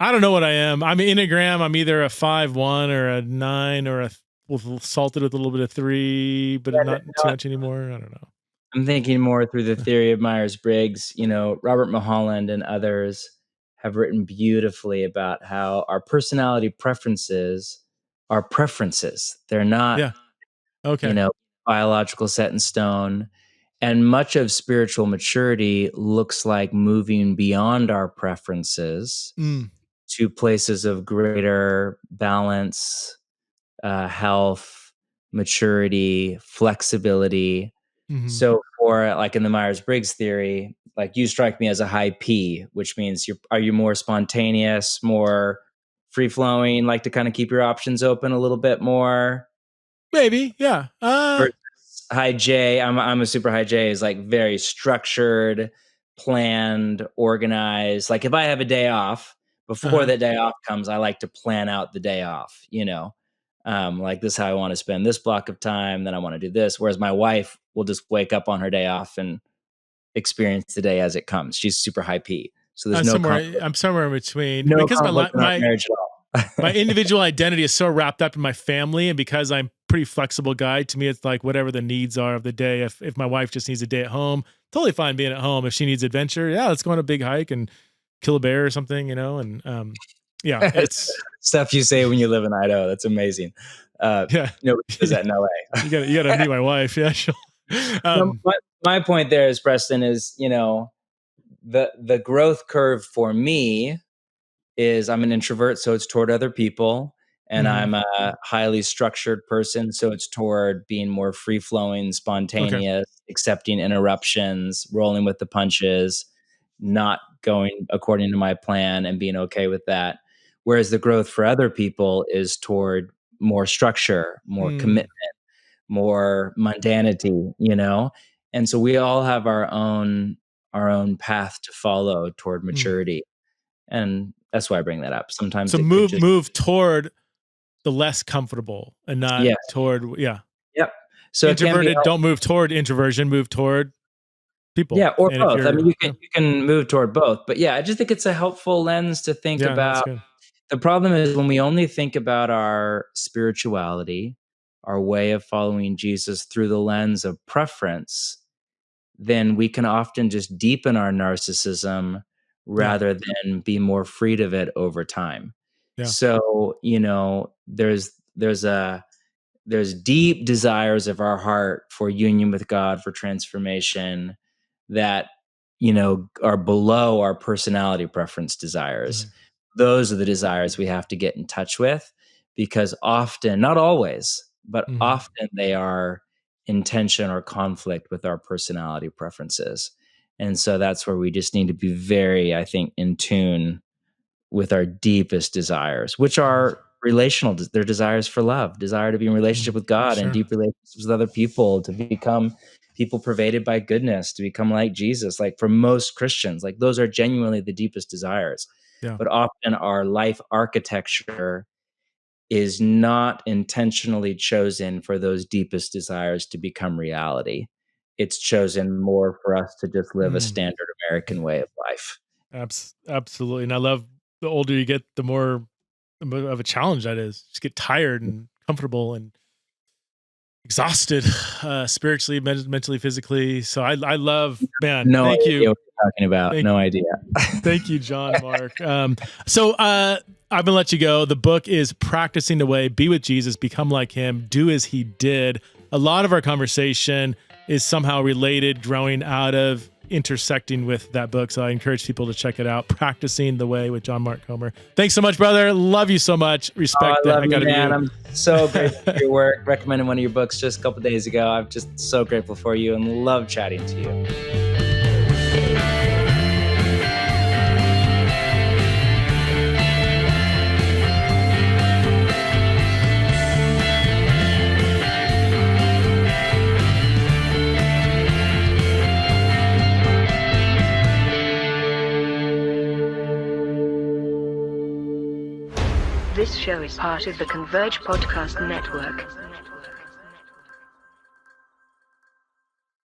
[SPEAKER 1] I don't know what I am. I'm an Enneagram. I'm either a 5-1 or a 9 or salted with a little bit of 3, but not too much anymore. I don't know.
[SPEAKER 2] I'm thinking more through the theory of Myers-Briggs. Robert Mulholland and others have written beautifully about how our personality preferences are preferences. They're not, biological set in stone. And much of spiritual maturity looks like moving beyond our preferences to places of greater balance, health, maturity, flexibility. Mm-hmm. So for like in the Myers-Briggs theory, like you strike me as a high P, which means are you more spontaneous, more free-flowing, like to kind of keep your options open a little bit more?
[SPEAKER 1] Maybe, yeah.
[SPEAKER 2] High J, I'm a super high J, is like very structured, planned, organized. Like if I have a day off, before that day off comes, I like to plan out the day off, like this is how I want to spend this block of time, then I want to do this. Whereas my wife will just wake up on her day off and experience the day as it comes. She's super high P. So there's
[SPEAKER 1] I'm somewhere in between. Because my marriage at all. My individual identity is so wrapped up in my family, and because I'm a pretty flexible guy, to me it's like whatever the needs are of the day. If my wife just needs a day at home, totally fine being at home. If she needs adventure, let's go on a big hike and kill a bear or something, and it's
[SPEAKER 2] stuff you say when you live in Idaho. That's amazing. Nobody does that in LA.
[SPEAKER 1] you gotta meet my wife. Yeah, sure.
[SPEAKER 2] My point there is, Preston, is the growth curve for me is I'm an introvert, so it's toward other people, and I'm a highly structured person, so it's toward being more free-flowing, spontaneous, accepting interruptions, rolling with the punches, not going according to my plan and being okay with that. Whereas the growth for other people is toward more structure, more commitment, more mundanity, And so we all have our own path to follow toward maturity. And that's why I bring that up. Sometimes
[SPEAKER 1] move toward the less comfortable and not toward Yep. So introverted, don't move toward introversion, move toward people.
[SPEAKER 2] Yeah, or both. I mean, you can move toward both. But I just think it's a helpful lens to think about. The problem is when we only think about our spirituality, our way of following Jesus through the lens of preference, then we can often just deepen our narcissism rather than be more freed of it over time. Yeah. So, there's deep desires of our heart for union with God, for transformation that, are below our personality preference desires. Those are the desires we have to get in touch with, because often, not always, but often they are in tension or conflict with our personality preferences. And so that's where we just need to be very, I think, in tune with our deepest desires, which are relational. They're desires for love, desire to be in relationship with God and deep relationships with other people, to become people pervaded by goodness, to become like Jesus. Like for most Christians, like those are genuinely the deepest desires. Yeah. But often our life architecture is not intentionally chosen for those deepest desires to become reality. It's chosen more for us to just live a standard American way of life.
[SPEAKER 1] Absolutely. And I love the older you get, the more of a challenge that is. Just get tired and comfortable and exhausted, spiritually, mentally, physically. So I love, man.
[SPEAKER 2] No
[SPEAKER 1] thank
[SPEAKER 2] idea
[SPEAKER 1] you.
[SPEAKER 2] What you're talking about. No idea.
[SPEAKER 1] Thank you, John Mark. So I'm going to let you go. The book is Practicing the Way, Be with Jesus, Become Like Him, Do as He Did. A lot of our conversation is somehow related, growing out of, intersecting with that book. So I encourage people to check it out. Practicing the Way with John Mark Comer. Thanks so much, brother. Love you so much. Respect
[SPEAKER 2] that. I love you, man. I'm so grateful for your work. Recommended one of your books just a couple of days ago. I'm just so grateful for you and love chatting to you.
[SPEAKER 3] This show is part of the Converge Podcast Network.